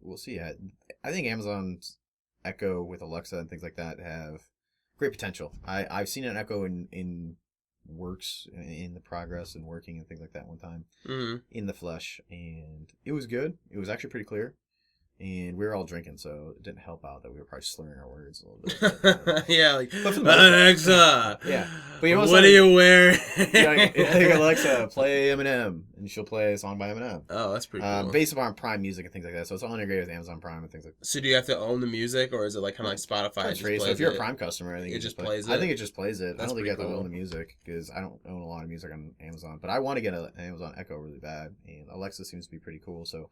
we'll see. I think Amazon's Echo with Alexa and things like that have great potential. I've seen an Echo in works in the progress and working and things like that one time in the flesh, and it was good. It was actually pretty clear. And we were all drinking, so it didn't help out that we were probably slurring our words a little bit. Yeah, like, Alexa, But you know what are you wearing? Alexa, play Eminem, and she'll play a song by Eminem. Oh, that's pretty cool. Based upon Prime Music and things like that. So it's all integrated with Amazon Prime and things like that. So do you have to own the music, or is it like kind of like Spotify? It's free, so if you're a Prime customer, I think it just plays it. I think it just plays it. I don't think you have to cool. own the music, because I don't own a lot of music on Amazon. But I want to get an Amazon Echo really bad, and Alexa seems to be pretty cool, so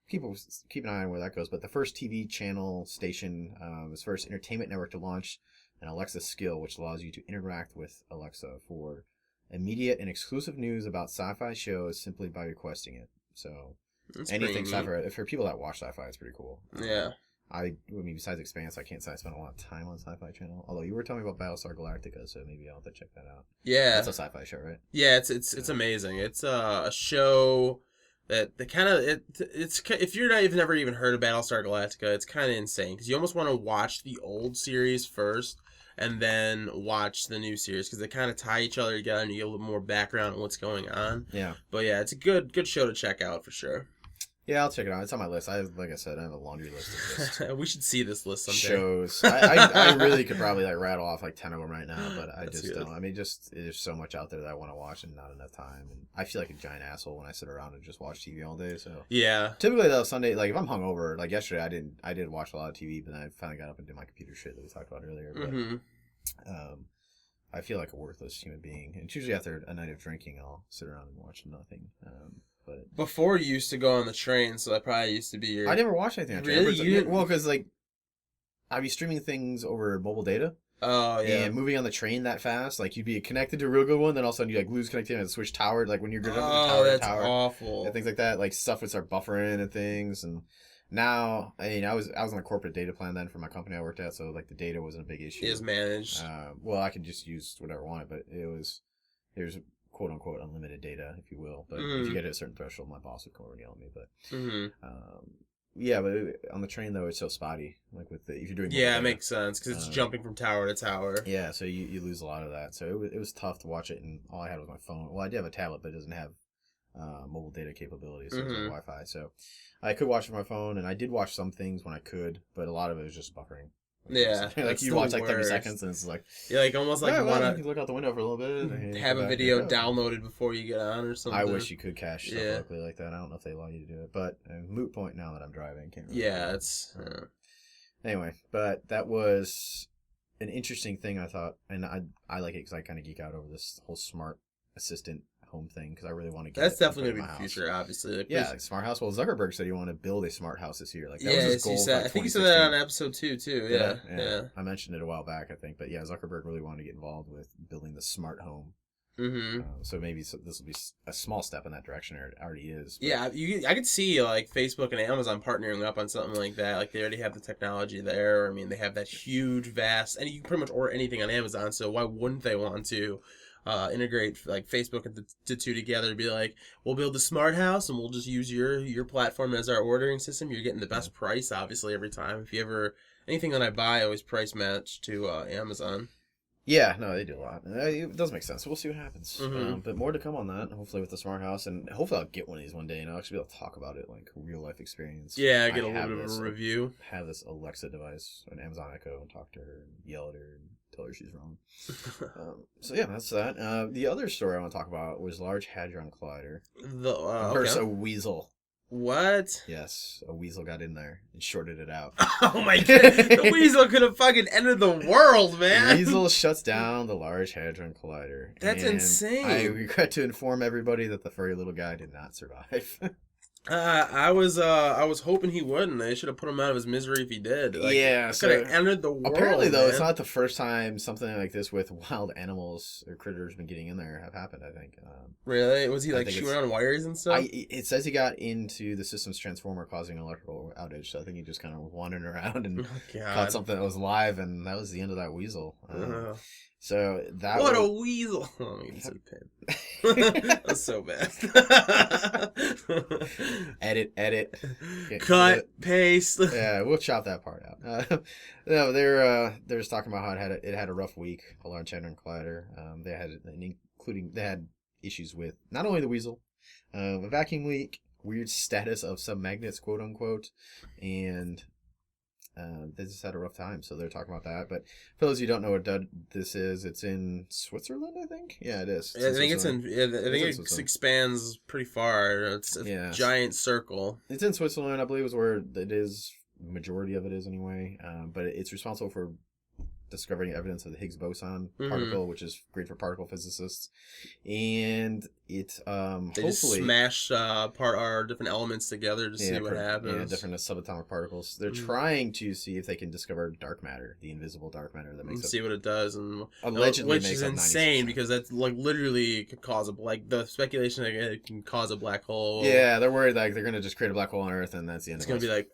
keep an eye on where that goes. But the first TV channel station was first entertainment network to launch an Alexa skill, which allows you to interact with Alexa for immediate and exclusive news about sci-fi shows simply by requesting it. So that's anything sci-fi, for people that watch sci-fi, it's pretty cool. Yeah. I mean, besides Expanse, I can't say I spent a lot of time on Sci-Fi Channel. Although you were telling me about Battlestar Galactica, so maybe I'll have to check that out. Yeah, that's a sci-fi show, right? Yeah, it's amazing. It's a show that the kind of it's if you've never even heard of Battlestar Galactica, it's kind of insane because you almost want to watch the old series first and then watch the new series because they kind of tie each other together and you get a little more background on what's going on. Yeah, but yeah, it's a good show to check out for sure. Yeah, I'll check it out. It's on my list. Like I said, I have a laundry list of lists. We should see this list someday. Shows. I really could probably rattle off like 10 of them right now, but I just don't. I mean, there's so much out there that I want to watch and not enough time. And I feel like a giant asshole when I sit around and just watch TV all day. So yeah. Typically though, Sunday, like if I'm hungover, like yesterday, I did watch a lot of TV, but then I finally got up and did my computer shit that we talked about earlier. But, I feel like a worthless human being. And it's usually after a night of drinking, I'll sit around and watch nothing. But Before you used to go on the train, so that probably used to be your... I never watched anything on train. Really? You didn't... Well, because like I'd be streaming things over mobile data. Oh, yeah. And moving on the train that fast, like you'd be connected to a real good one, then all of a sudden you like lose connectivity and switch tower. Like when you're jumping tower to that's tower, awful. and things like that. Like stuff would start buffering and things. And now, I mean, I was on a corporate data plan then for my company I worked at, so like the data wasn't a big issue. It is managed. Well, I could just use whatever I wanted, but there's quote unquote unlimited data, if you will. But if you get to a certain threshold, my boss would come over and yell at me. But yeah, but on the train though, it's so spotty. Like with if you're doing it makes sense because it's jumping from tower to tower. Yeah, so you lose a lot of that. So it was tough to watch it, and all I had was my phone. Well, I did have a tablet, but it doesn't have mobile data capabilities, so it's on Wi-Fi. So I could watch it on my phone, and I did watch some things when I could, but a lot of it was just buffering. Yeah, like you watch like 30 seconds, and it's like you like almost like want to look out the window for a little bit, and have a video downloaded before you get on or something. I wish you could cache stuff locally like that. I don't know if they allow you to do it, but moot point now that I'm driving. Can't really it's anyway. But that was an interesting thing I thought, and I like it because I kind of geek out over this whole smart assistant home thing because I really want to get that's definitely gonna be the future, obviously. Like smart house. Well, Zuckerberg said he wanted to build a smart house this year. Like that was his goal. I think you said that on episode 2 too. Yeah. I mentioned it a while back, I think, but yeah, Zuckerberg really wanted to get involved with building the smart home. So maybe this will be a small step in that direction, or it already is. But... Yeah, I could see like Facebook and Amazon partnering up on something like that. Like they already have the technology there. I mean, they have that huge, vast, and you can pretty much order anything on Amazon. So why wouldn't they want to integrate like Facebook and the two together? Be like, we'll build a smart house and we'll just use your platform as our ordering system. You're getting the best price, obviously, every time. If you ever anything that I buy, I always price match to Amazon. Yeah, no, they do a lot. It does make sense. We'll see what happens. But more to come on that, hopefully with the smart house, and hopefully I'll get one of these one day, and I'll actually be able to talk about it, like real life experience. Yeah, get a little bit of a review. Have this Alexa device, an Amazon Echo, and talk to her, and yell at her, and tell her she's wrong. So yeah, that's that. The other story I want to talk about was Large Hadron Collider versus a weasel. What? Yes, a weasel got in there and shorted it out. Oh my god, the weasel could have fucking ended the world, man. The weasel shuts down the Large Hadron Collider. That's insane. I regret to inform everybody that the furry little guy did not survive. I was hoping he wouldn't. They should have put him out of his misery if he did. Like, yeah, could have ended the world. Apparently, though, man. It's not the first time something like this with wild animals or critters been getting in there have happened. I think. Really? Was he like chewing on wires and stuff? It says he got into the system's transformer, causing an electrical outage. So I think he just kind of wandering around and caught something that was live, and that was the end of that weasel. So that a weasel! Oh, he's a pin. That's so bad. Edit. Cut, paste. Yeah, we'll chop that part out. No, they're just talking about how it had a rough week. A Large Hadron Collider. They had issues with not only the weasel, a vacuum leak, weird status of some magnets, quote unquote, and. They just had a rough time, so they're talking about that. But for those of you who don't know what this is, it's in Switzerland, I think. Yeah, it is. I think it expands pretty far. It's a giant circle. It's in Switzerland, I believe, is where it is. Majority of it is anyway. But it's responsible for discovering evidence of the Higgs boson particle, which is great for particle physicists. And it they hopefully just smash our different elements together to see what happens. Yeah, different subatomic particles. They're trying to see if they can discover dark matter, the invisible dark matter that makes see what it does, and allegedly which is insane because that's like literally could cause the speculation that it can cause a black hole. Yeah, they're worried like they're gonna just create a black hole on Earth and that's the end. It's gonna be like.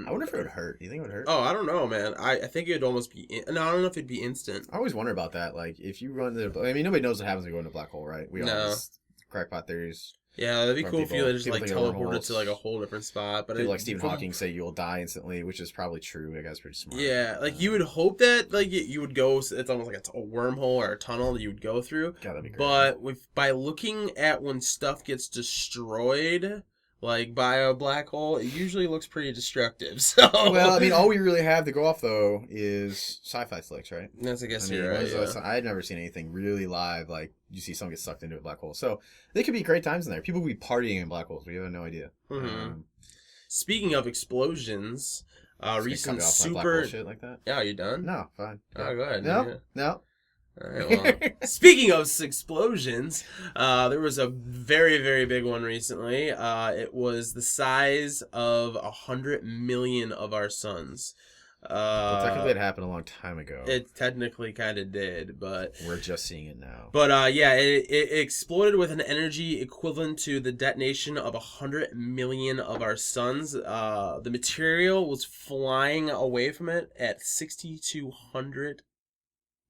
I wonder if it would hurt. Do you think it would hurt? Oh, I don't know, man. I think it'd almost be... No, I don't know if it'd be instant. I always wonder about that. Like, if you run the... I mean, nobody knows what happens when you go into a black hole, right? We all just crackpot theories. Yeah, that'd be cool if you just, like, teleported to, like, a whole different spot. But like Stephen Hawking say you'll die instantly, which is probably true. That guy's pretty smart. Yeah, like, you would hope that, like, you would go... It's almost like a wormhole or a tunnel that you would go through. God, that'd be great. But by looking at when stuff gets destroyed... Like, by a black hole, it usually looks pretty destructive, so... Well, I mean, all we really have to go off, though, is sci-fi flicks, right? That's, I guess you're right, I'd never seen anything really live, like, you see someone get sucked into a black hole. So, they could be great times in there. People could be partying in black holes. We have no idea. Speaking of explosions, recent super... Shit like that? Yeah, are you done? No, fine. Oh, go ahead. No. All right, well, speaking of explosions, there was a very, very big one recently. It was the size of 100 million of our suns. Well, technically, it happened a long time ago. It technically kind of did, but we're just seeing it now. But yeah, it exploded with an energy equivalent to the detonation of 100 million of our suns. The material was flying away from it at 6,200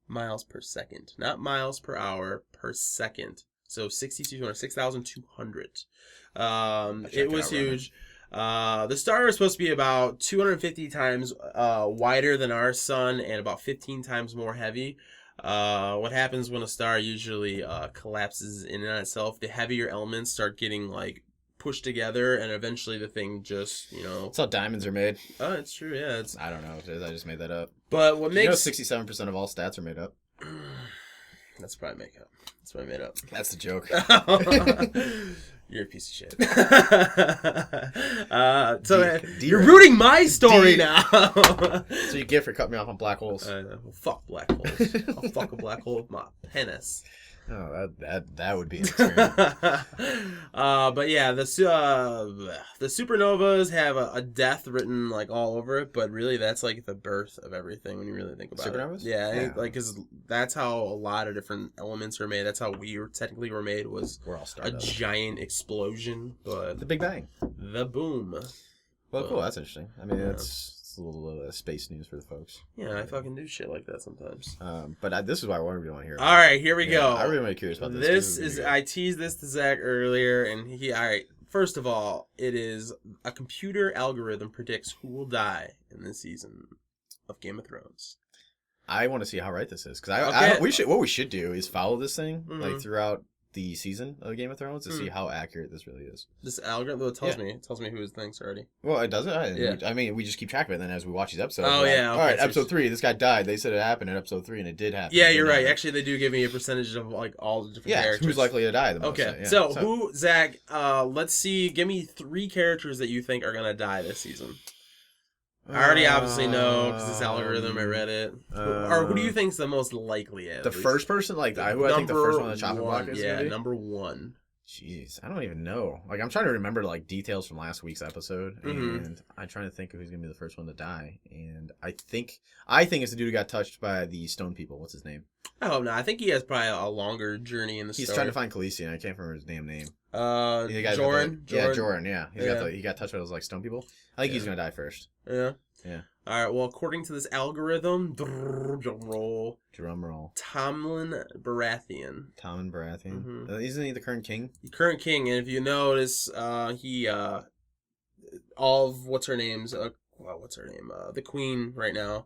miles per second, not miles per hour, per second. So 6,200, 6,200. It was huge. The star is supposed to be about 250 times wider than our sun and about 15 times more heavy. What happens when a star usually collapses in and on itself? The heavier elements start getting like pushed together, and eventually the thing just, That's how diamonds are made. Oh, it's true. Yeah, I don't know if it is. I just made that up. But what makes 67% of all stats are made up. That's probably makeup. That's what I made up. That's the joke. You're a piece of shit. You're ruining my story now. So you get for cutting me off on black holes. Well, fuck black holes. I'll fuck a black hole with my penis. Oh, that would be an experience. But yeah, the supernovas have a death written like all over it, but really that's like the birth of everything when you really think about supernovas? it. Yeah, like because that's how a lot of different elements are made. That's how we technically were made, was We're all a giant explosion. But the Big Bang, the boom. Well, cool. That's interesting. I mean, it's a little space news for the folks. Yeah, I fucking do shit like that sometimes. But this is why I really want to hear about. All right, here we go. I'm really curious about this. I teased this to Zach earlier, and all right, first of all, it is a computer algorithm predicts who will die in this season of Game of Thrones. I want to see how right this is, because what we should do is follow this thing like throughout the season of Game of Thrones to see how accurate this really is. This algorithm tells me who thinks already. Well, it doesn't. Yeah. I mean, we just keep track of it, and then as we watch these episodes. Oh, yeah. Okay, all right, episode 3, this guy died. They said it happened in episode 3, and it did happen. Yeah, you're right. Actually, they do give me a percentage of like all the different characters. Who's likely to die the most. Okay, so who, Zach, let's see, give me 3 characters that you think are going to die this season. I already obviously know, because this algorithm, I read it. Or who do you think's the most likely at? The first person? Like, who I think the first one on the chopping block is? Yeah, number 1. Jeez, I don't even know. Like, I'm trying to remember, like, details from last week's episode, and I'm trying to think of who's going to be the first one to die. And I think it's the dude who got touched by the stone people. What's his name? Oh, no, I think he has probably a longer journey in the story. He's trying to find Khaleesi, and I can't remember his damn name. Jordan. Yeah, Jordan, yeah. He got touched by those, like, stone people. I think he's going to die first. Yeah. Yeah. All right, well, according to this algorithm, drum roll. Tommen Baratheon. Tommen Baratheon. Isn't he the current king? The current king, and if you notice, he all of what's her name? The queen right now,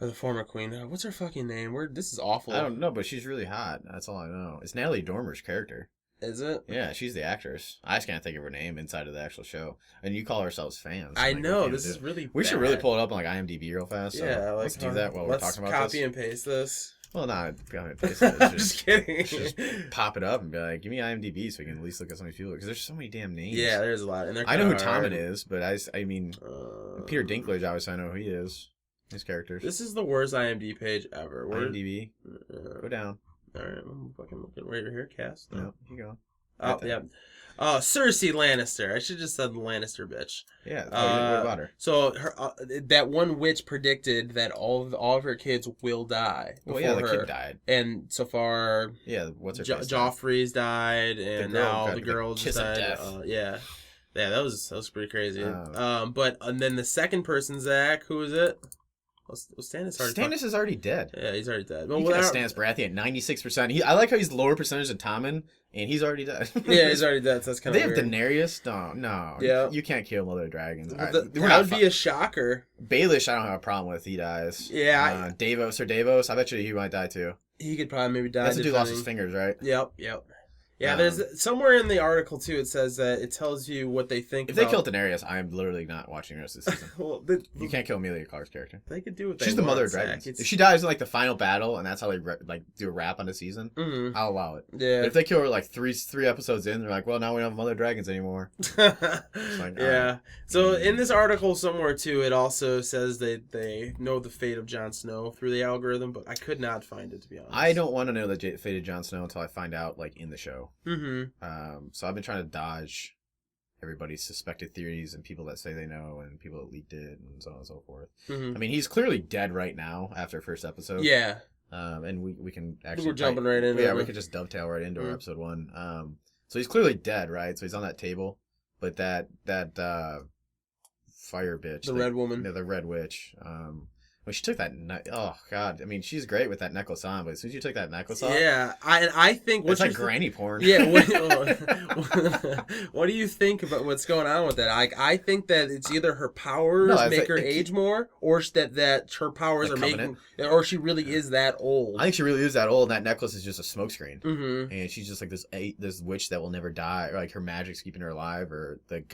or the former queen. What's her fucking name? This is awful. I don't know, but she's really hot. That's all I know. It's Natalie Dormer's character. Is it? Yeah, she's the actress. I just can't think of her name inside of the actual show. And you call ourselves fans. I know, this is really We should really pull it up on like IMDb real fast. Yeah, let's do that while we're talking about this. Let's copy and paste this. Well, not copy and paste it. I'm just kidding. Just pop it up and be like, give me IMDb so we can at least look at some of these people. Because there's so many damn names. Yeah, there's a lot. And I know who Tommen is, but I mean, Peter Dinklage, obviously I know who he is. His characters. This is the worst IMDb page ever. IMDb. Go down. All right, I'm fucking looking right here. Cast. No, you go. Oh, yeah. Cersei Lannister. I should have just said Lannister bitch. Yeah. What about her? So her that one witch predicted that all of her kids will die. Well, yeah, the kid died. And so far, yeah, what's her Joffrey's died, and now the girl just died. Yeah, that was pretty crazy. And then the second person, Zach, who is it? Well, Stannis is already dead. Yeah, he's already dead. Well, Stannis Baratheon at 96%. I like how he's lower percentage than Tommen, and he's already dead. Yeah, he's already dead. So that's kind of weird. They have Daenerys. No. Yeah, you can't kill mother dragons. That would be a shocker. Baelish, I don't have a problem with. He dies. Yeah. Davos. I bet you he might die too. He could probably maybe die. That's the dude lost his fingers, right? Yep. Yeah, there's somewhere in the article too. It says that it tells you what they think. If they kill Daenerys, I am literally not watching the rest of the season. Well, you can't kill Emilia Clarke's character. They could do what She's they the want, mother of dragons. If she dies in like the final battle, and that's how they do a wrap on the season, I'll allow it. Yeah. But if they kill her like three episodes in, they're like, well, now we don't have mother of dragons anymore. Like, yeah. So in this article somewhere too, it also says that they know the fate of Jon Snow through the algorithm, but I could not find it, to be honest. I don't want to know the fate of Jon Snow until I find out like in the show. Mm-hmm. So I've been trying to dodge everybody's suspected theories and people that say they know and people that leaked it and so on and so forth. Mm-hmm. I mean, he's clearly dead right now after first episode. Yeah. And we can actually... We're jumping right into it. Yeah, it. we could just dovetail right into episode 1. So he's clearly dead, right? So he's on that table. But that fire bitch... The red woman. The red witch... when she took that, oh god! I mean, she's great with that necklace on, but as soon as you took that necklace off, yeah, I think it's like granny porn. Yeah, what do you think about what's going on with that? I think that it's either her powers make her age more, or that her powers are making, or she really is that old. I think she really is that old. And that necklace is just a smokescreen, mm-hmm. and she's just like this witch that will never die, or like her magic's keeping her alive, or the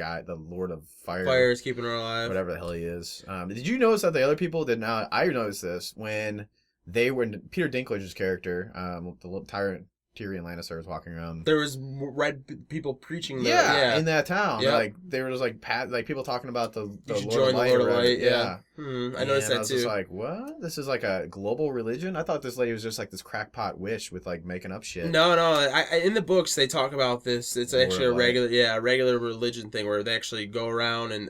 Lord of Fire is keeping her alive, whatever the hell he is. Did you notice that the other people did not? I noticed this when Peter Dinklage's character, the tyrant Tyrion Lannister was walking around. There was red people preaching. In that town. Yep. Like they were just like people talking about the Lord of Light. Yeah. I noticed that too. I was just like, what? This is like a global religion? I thought this lady was just like this crackpot witch with like making up shit. No. In the books they talk about this. It's actually a regular religion thing where they actually go around and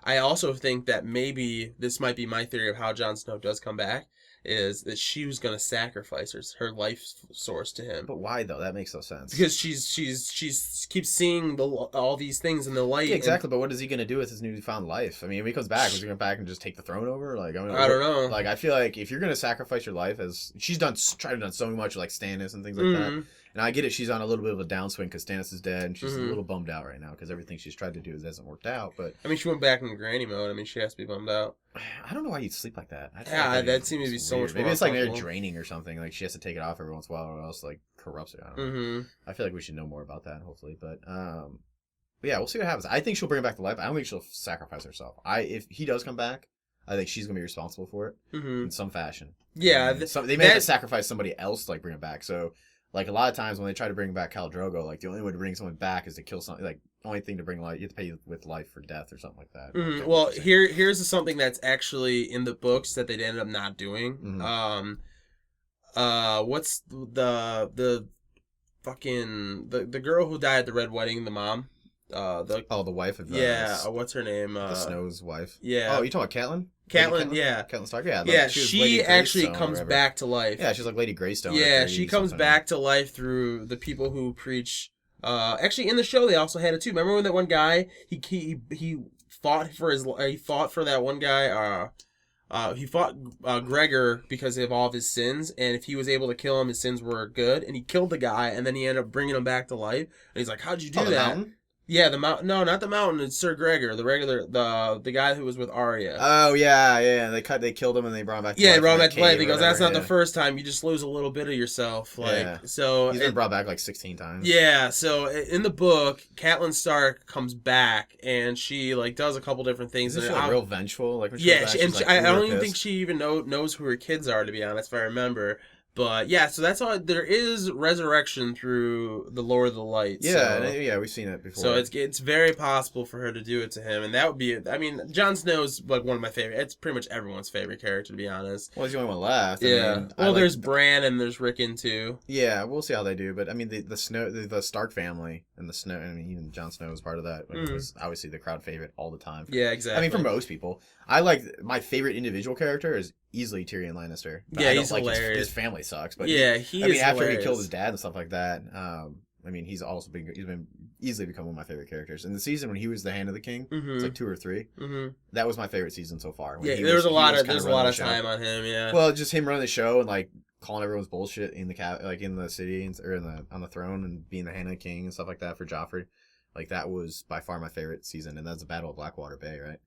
I also think that maybe this might be my theory of how Jon Snow does come back, is that she was going to sacrifice her life source to him. But why though? That makes no sense. Because she's keeps seeing all these things in the light. Yeah, exactly. But what is he going to do with his newfound life? I mean, if he comes back, is he going to back and just take the throne over? Like, I don't know. Like, I feel like if you're going to sacrifice your life, as she's done so much, like Stannis and things like that. And I get it, she's on a little bit of a downswing because Stannis is dead, and she's a little bummed out right now because everything she's tried to do hasn't worked out. But I mean, she went back in granny mode. I mean, she has to be bummed out. I don't know why you'd sleep like that. That seems to be so much more. Maybe it's like they're draining or something. Like she has to take it off every once in a while, or else like corrupts her. I don't know. I feel like we should know more about that, hopefully. But yeah, we'll see what happens. I think she'll bring him back to life. I don't think she'll sacrifice herself. If he does come back, I think she's gonna be responsible for it in some fashion. Yeah, they may have to sacrifice somebody else to like bring him back. So. Like, a lot of times when they try to bring back Khal Drogo, like, the only way to bring someone back is to kill something. Like, the only thing to bring life, you have to pay with life for death or something like that. Well, here's something that's actually in the books that they ended up not doing. What's the fucking... The girl who died at the Red Wedding, the mom? The wife of... what's her name? The Snow's wife? Yeah. Oh, you talking about Catelyn? Catelyn, yeah. Catelyn Stark, yeah. Yeah, she actually comes back to life. Yeah, she's like Lady Greystone. Yeah, she comes back to life through the people who preach. Actually, in the show, they also had it too. Remember when that one guy he fought for that one guy. He fought Gregor because of all of his sins, and if he was able to kill him, his sins were good. And he killed the guy, and then he ended up bringing him back to life. And he's like, "How'd you do that?" Mountain? Yeah, the mountain. No, not the mountain. It's Sir Gregor, the guy who was with Arya. Oh yeah. They killed him and they brought him back. They brought him back to life. He goes, "That's not the first time. You just lose a little bit of yourself." So he's been brought back like 16 times. Yeah. So in the book, Catelyn Stark comes back and she like does a couple different things. Isn't she like real vengeful? Like when I don't even think she even knows who her kids are, to be honest. If I remember. But yeah, so that's all. There is resurrection through the Lord of the Light. Yeah, we've seen it before. So it's very possible for her to do it to him, and that would be. I mean, Jon Snow's like one of my favorite. It's pretty much everyone's favorite character, to be honest. Well, he's the only one left. Yeah. There's Bran and there's Rickon too. Yeah, we'll see how they do. But I mean, the Stark family and the Snow. I mean, even Jon Snow was part of that. It was obviously the crowd favorite all the time. Yeah, exactly. I mean, for most people, my favorite individual character is easily Tyrion Lannister. But he's hilarious. His family sucks, but after he killed his dad and stuff like that, I mean, he's been easily become one of my favorite characters. In the season when he was the Hand of the King, it's like 2 or 3. That was my favorite season so far. There's a lot of time on him. Yeah. Well, just him running the show and like calling everyone's bullshit in the in the city or on the throne and being the Hand of the King and stuff like that for Joffrey. Like that was by far my favorite season, and that's the Battle of Blackwater Bay, right?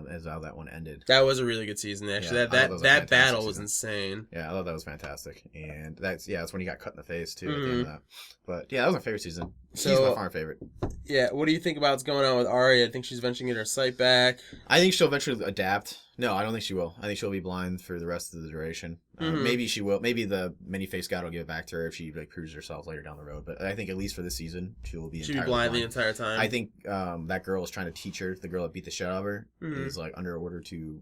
As how that one ended. That was a really good season, actually. Yeah, that battle was insane. Yeah, I thought that was fantastic, and that's when he got cut in the face too at the end of that. But yeah, that was my favorite season. She's by far my favorite. Yeah, what do you think about what's going on with Arya? I think she's eventually getting her sight back. I think she'll eventually adapt. No, I don't think she will. I think she'll be blind for the rest of the duration. Maybe she will. Maybe the many-faced God will give it back to her if she proves herself later down the road. But I think at least for this season, she will be blind the entire time. I think that girl is trying to teach her. The girl that beat the shit out of her is like under order to,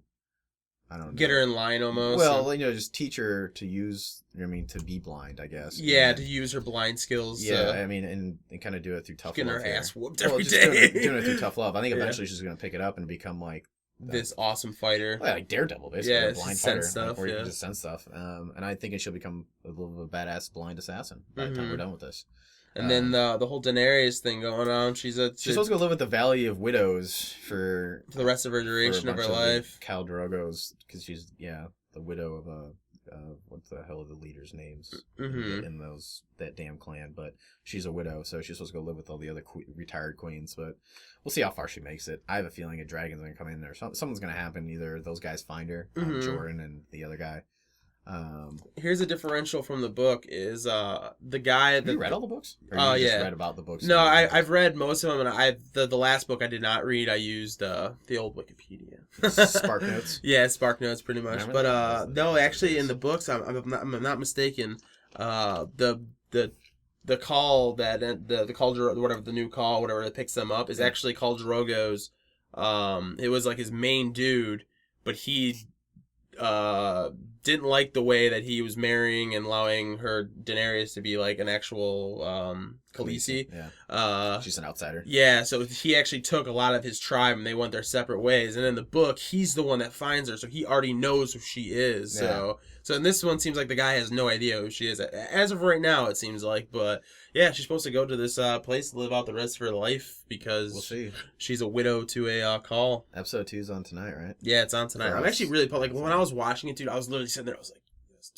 I don't know, get her in line almost. Well, just teach her to use. To be blind, I guess. Yeah, to use her blind skills. Yeah, and kind of do it through tough love. Getting her ass whooped every day. Doing it through tough love. I think eventually she's going to pick it up and become like this awesome fighter. Like Daredevil, basically. Yeah, a blind fighter. Stuff, where you can just sense stuff. And I think she'll become a little bit of a badass blind assassin by the time we're done with this. And then the whole Daenerys thing going on. She's supposed to go live at the Valley of Widows for the rest of her duration of her life. Khal Drogo's, because she's the widow of what the hell are the leaders' names in that damn clan? But she's a widow, so she's supposed to go live with all the other retired queens. But we'll see how far she makes it. I have a feeling a dragon's gonna come in there. Something's gonna happen. Either those guys find her, Jordan and the other guy. Here's a differential from the book is the guy that... Have you read all the books? Or you just read about the books? No, I've read most of them, and the last book I did not read. I used the old Wikipedia. Spark Notes? Yeah, Spark Notes pretty much. But no, actually in the books, I'm not mistaken, the call the call, whatever the new call, whatever that picks them up, is actually Khal Drogo's. It was like his main dude, but he didn't like the way that he was marrying and allowing her Daenerys to be like an actual Khaleesi. Yeah. She's an outsider. Yeah, so he actually took a lot of his tribe and they went their separate ways. And in the book, he's the one that finds her, so he already knows who she is. So in this one, seems like the guy has no idea who she is. As of right now, it seems like. But yeah, she's supposed to go to this place to live out the rest of her life because we'll see. She's a widow to a Khal. Episode 2 is on tonight, right? Yeah, it's on tonight. I'm actually really like when I was watching it, dude. I was literally sitting there. I was like, yes,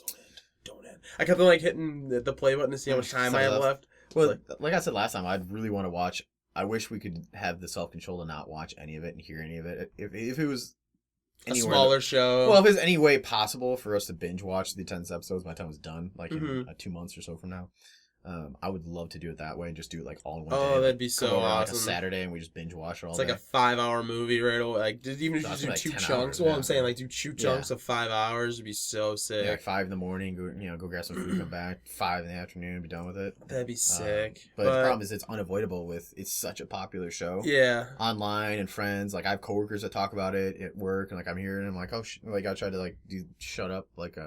don't end. I kept on like hitting the play button to see how much time I have left. Well, like I said last time, I'd really want to watch. I wish we could have the self-control to not watch any of it and hear any of it. If it was a smaller show. Well, if there's any way possible for us to binge watch the 10 episodes by the time it's done, like in 2 months or so from now, I would love to do it that way and just do it like all in one day. Oh, that'd be so awesome. Like a Saturday and we just binge watch it all day. It's like a 5-hour movie right away. Like, even if you do 2 chunks. Well, I'm saying like do 2 chunks of 5 hours would be so sick. Yeah, like 5 in the morning, go grab some food, come back. 5 in the afternoon, be done with it. That'd be sick. But the problem is it's unavoidable it's such a popular show. Yeah. Online and friends. Like I have coworkers that talk about it at work and like I'm hearing and I'm like, oh, like I try to like shut up like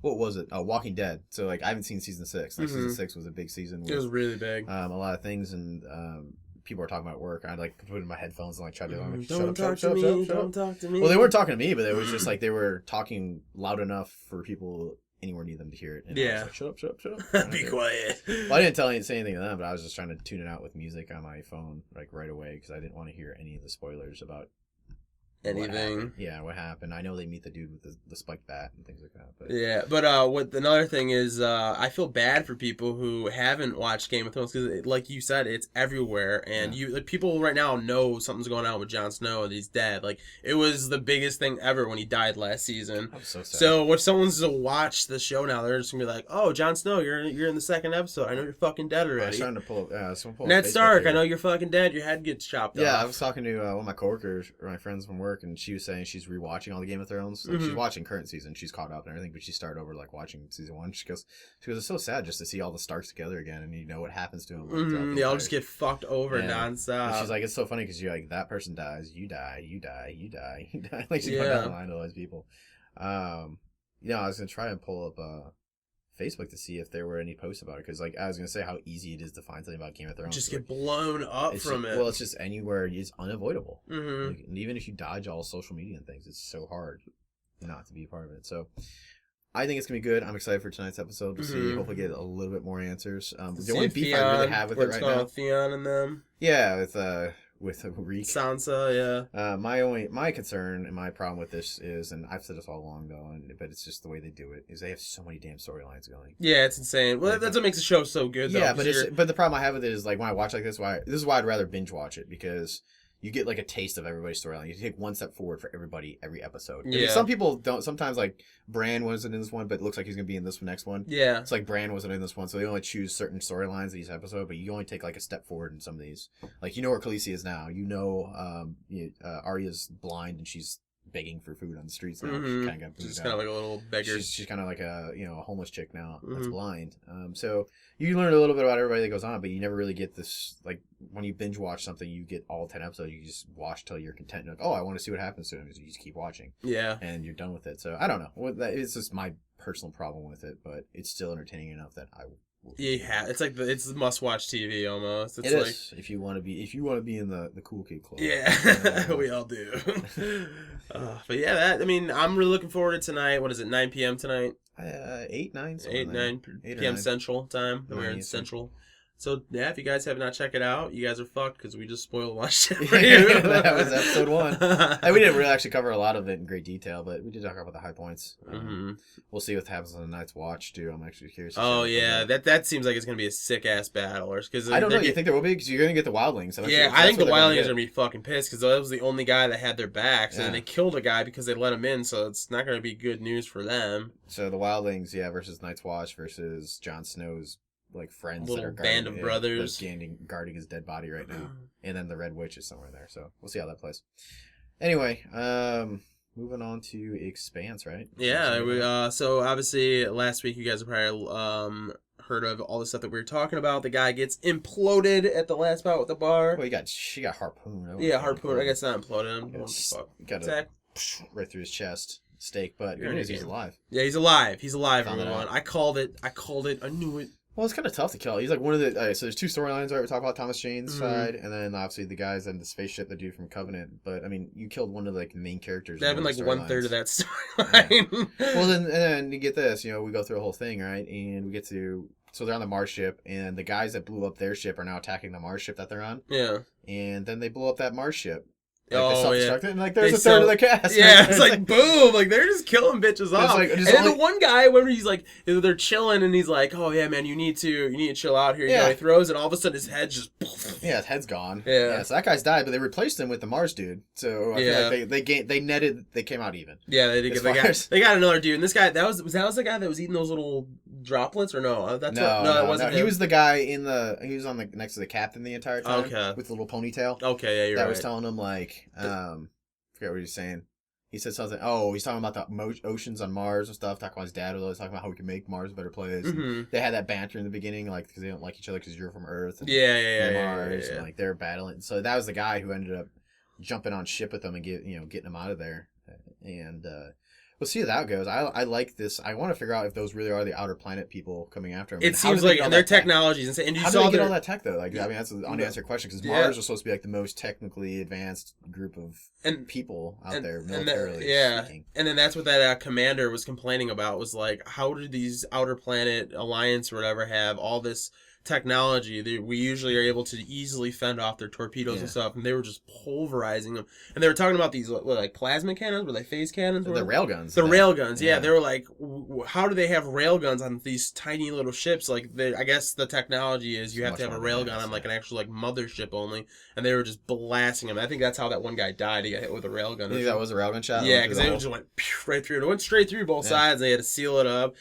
what was it? Oh, Walking Dead. So like I haven't seen season 6. Like season 6 was a big season. It was really big. A lot of things and people are talking about work. I'd like put in my headphones and like try to like, don't talk to me. Don't talk to me. Well, they weren't talking to me, but it was just like they were talking loud enough for people anywhere near them to hear it. And I was like, shut up. Be quiet. Well, I didn't say anything to them, but I was just trying to tune it out with music on my phone like right away because I didn't want to hear any of the spoilers about anything. What happened. I know they meet the dude with the spiked bat and things like that. But what another thing is, I feel bad for people who haven't watched Game of Thrones because, like you said, it's everywhere, and people right now know something's going on with Jon Snow and he's dead. Like it was the biggest thing ever when he died last season. I'm so sad. So if someone's to watch the show now, they're just gonna be like, "Oh, Jon Snow, you're in the 2nd episode. I know you're fucking dead already." I was trying to pull Ned Stark, I know you're fucking dead. Your head gets chopped off. Yeah, I was talking to one of my coworkers or my friends from work, and she was saying she's rewatching all the Game of Thrones. Like, she's watching current season. She's caught up and everything, but she started over like watching season 1. She goes, it's so sad just to see all the Starks together again, and you know what happens to them. They all just get fucked over nonstop. And she's like, it's so funny because you're like, that person dies, you die, you die, you die, you die. Like she's going down the line to all those people. I was gonna try and pull up Facebook to see if there were any posts about it because like I was gonna say how easy it is to find something about Game of Thrones. Just get blown up from it. Well, it's just anywhere. It's unavoidable. Like, and even if you dodge all social media and things, it's so hard not to be a part of it. So I think it's gonna be good. I'm excited for tonight's episode to see. Hopefully, get a little bit more answers. The only beef I really have with it right now, Theon and them. Yeah, with a reek. Sansa, yeah. My concern and my problem with this is, and I've said this all along though, but it's just the way they do it, is they have so many damn storylines going. Yeah, it's insane. Well, that's what makes the show so good, though. Yeah, but the problem I have with it is like when I watch like this, this is why I'd rather binge watch it, because you get like a taste of everybody's storyline. You take one step forward for everybody every episode. Yeah. I mean, some people don't. Sometimes like Bran wasn't in this one, but it looks like he's gonna be in this next one. Yeah. It's like Bran wasn't in this one, so they only choose certain storylines in each episode. But you only take like a step forward in some of these. Like where Khaleesi is now. Arya's blind and she's begging for food on the streets now. Mm-hmm. She kind of got she's kind of like a little beggar. She's kind of like a homeless chick now that's blind. So you learn a little bit about everybody that goes on, but you never really get this, like when you binge watch something, you get all 10 episodes. You just watch till you're content. You're like, oh, I want to see what happens to him. You just keep watching. Yeah. And you're done with it. So I don't know. It's just my personal problem with it, but it's still entertaining enough that I. Yeah, it's like it's must-watch TV almost. It's it like is. If you want to be in the cool kid club. Yeah, we all do. But yeah, I'm really looking forward to tonight. What is it? 9 p.m. tonight. 8, 9, 9 p.m. Central time. We're in Central. So yeah, if you guys have not checked it out, you guys are fucked because we just spoiled a lot of shit for you. That was episode 1. And we didn't really actually cover a lot of it in great detail, but we did talk about the high points. We'll see what happens on the Night's Watch too. I'm actually curious. Oh yeah, that seems like it's gonna be a sick ass battle, because I don't know. You think there will be? Because you're gonna get the wildlings. I think the wildlings are gonna be fucking pissed because that was the only guy that had their backs, and they killed a guy because they let him in. So it's not gonna be good news for them. So the wildlings, versus Night's Watch versus Jon Snow's like friends little that are band of brothers guarding his dead body right now, and then the Red Witch is somewhere there. So we'll see how that plays. Anyway, moving on to Expanse, right? Yeah, so obviously last week you guys have probably heard of all the stuff that we were talking about. The guy gets imploded at the last bout with the bar. Well, she got harpooned. Harpooned. I guess not imploded. Got it right through his chest. Steak, but good news, he's alive. Yeah, he's alive. He's alive, everyone. I called it. I knew it. Well, it's kind of tough to kill. He's like one of the... so there's 2 storylines, right? We talk about Thomas Jane's side, and then obviously the guys in the spaceship, the dude from Covenant. But, I mean, you killed one of the main characters. They have like 1/3 of that storyline. Yeah. Well, then you get this. We go through a whole thing, right? And we get to... So they're on the Mars ship, and the guys that blew up their ship are now attacking the Mars ship that they're on. Yeah. And then they blow up that Mars ship. And there's a third of the cast. Yeah, it's like boom, like they're just killing bitches off. And then the one guy, when he's like, they're chilling, and he's like, "Oh yeah, man, you need to chill out here." He throws, and all of a sudden his head just. His head's gone. Yeah. So that guy's died, but they replaced him with the Mars dude. So I feel like they came out even. Yeah, they did. They got another dude, and this guy that was the guy that was eating those little droplets, or no? That wasn't him. He was the guy he was on next to the captain the entire time. Okay. With a little ponytail. Okay, yeah, you're right. That was telling him like. Forget what he was saying. He said something. Oh, he's talking about the oceans on Mars and stuff. Talking about his dad. Was talking about how we can make Mars a better place. Mm-hmm. They had that banter in the beginning, like because they don't like each other because you're from Earth. And Mars. And like they're battling. So that was the guy who ended up jumping on ship with them and getting them out of there. And we'll see how that goes. I like this. I want to figure out if those really are the outer planet people coming after him. It seems like their technology is insane. And how do they get all that tech though? Like, I mean, that's an unanswered question because Mars was supposed to be like the most technically advanced group of people out there militarily speaking. And then that's what that commander was complaining about, was like, how do these outer planet alliance or whatever have all this technology? We usually are able to easily fend off their torpedoes and stuff, and they were just pulverizing them. And they were talking about these like plasma cannons, were they phase cannons? The railguns. The railguns, yeah. They were like, how do they have railguns on these tiny little ships? Like, I guess the technology is you have to have a railgun on like an actual like mothership only, and they were just blasting them. I think that's how that one guy died. He got hit with a railgun. You think that was a railgun shot? Yeah, because it just went right through. It went straight through both sides. And they had to seal it up.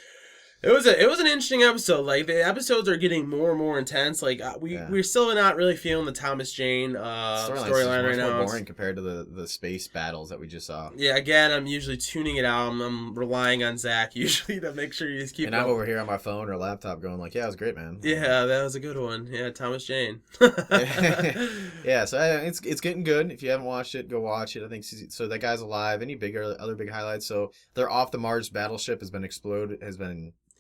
It was an interesting episode. Like, the episodes are getting more and more intense. Like, we're still not really feeling the Thomas Jane storyline right now. More boring compared to the space battles that we just saw. Yeah, again, I'm usually tuning it out. I'm relying on Zach usually to make sure you just keep. And I'm over here on my phone or laptop going like, "Yeah, it was great, man." Yeah, that was a good one. Yeah, Thomas Jane. Yeah, so it's getting good. If you haven't watched it, go watch it. I think so. That guy's alive. Any other big highlights? So they're off the Mars battleship has been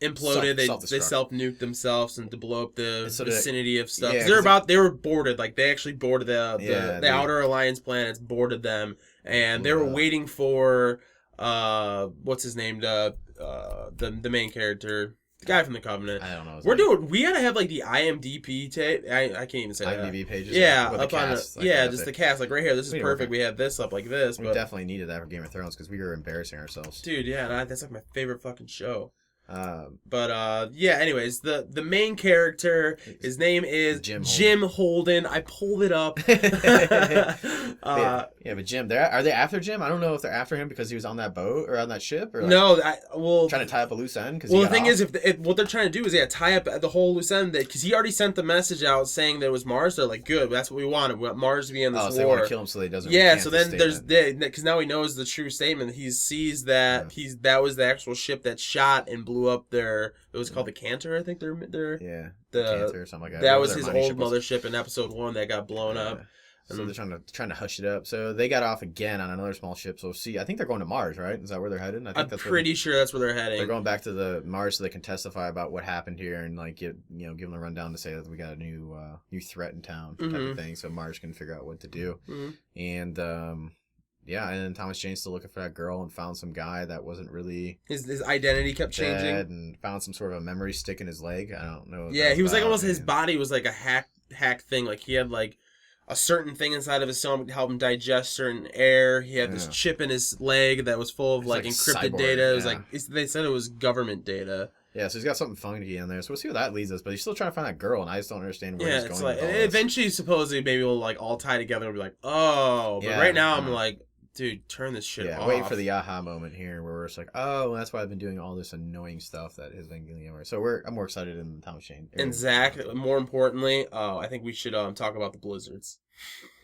imploded. They self-nuked themselves and to blow up the vicinity of stuff. Yeah, they were boarded. Like, they actually boarded the outer alliance planets, boarded them, and they were waiting for what's his name, the main character, The guy from the Covenant. I don't know. We gotta have like the IMDb tape. I can't even say IMDb that. pages. Yeah, with up the on cast, the, like, yeah, right just there. the cast. Like right here, this is We need to perfect. work We have this up like this. We But definitely needed that for Game of Thrones because we were embarrassing ourselves. dude, yeah, that's like my favorite fucking show. Um, But yeah. Anyways, the main character, his name is Jim Holden. I pulled it up. yeah, but Jim, are they after Jim? I don't know if they're after him because he was on that boat or on that ship, or like no, trying to tie up a loose end. Well, the thing is, if what they're trying to do is tie up the whole loose end, because he already sent the message out saying that it was Mars. They're like, good, that's what we wanted. We want Mars to be in this war. So they want to kill him so he doesn't. Yeah, so then because now he knows the true statement. He sees that that was the actual ship that shot and blew up their. It was called the Cantor, I think. The Cantor or something like that. That was his old mothership in episode 1 that got blown up. So they're trying to hush it up. So they got off again on another small ship. So I think they're going to Mars, right? Is that where they're headed? I'm pretty sure that's where they're heading. They're going back to the Mars so they can testify about what happened here and like give them a rundown to say that we got a new threat in town type of thing. So Mars can figure out what to do. And and then Thomas Jane's still looking for that girl and found some guy that wasn't really his identity kept changing and found some sort of a memory stick in his leg. I don't know. Yeah, he was like almost his body was like a hack thing. Like he had like a certain thing inside of his stomach to help him digest certain air. He had this chip in his leg that was full of like encrypted data. It was like they said it was government data. Yeah, so he's got something funky in there. So we'll see where that leads us. But he's still trying to find that girl, and I just don't understand where he's going. Like eventually, supposedly, maybe we'll like all tie together and be like, oh. But right now, I'm like, dude, turn this shit off. Wait for the aha moment here where we're just like, oh, that's why I've been doing all this annoying stuff that has been getting over. So I'm more excited in Thomas Jane. And Zach, more importantly, I think we should talk about the blizzards.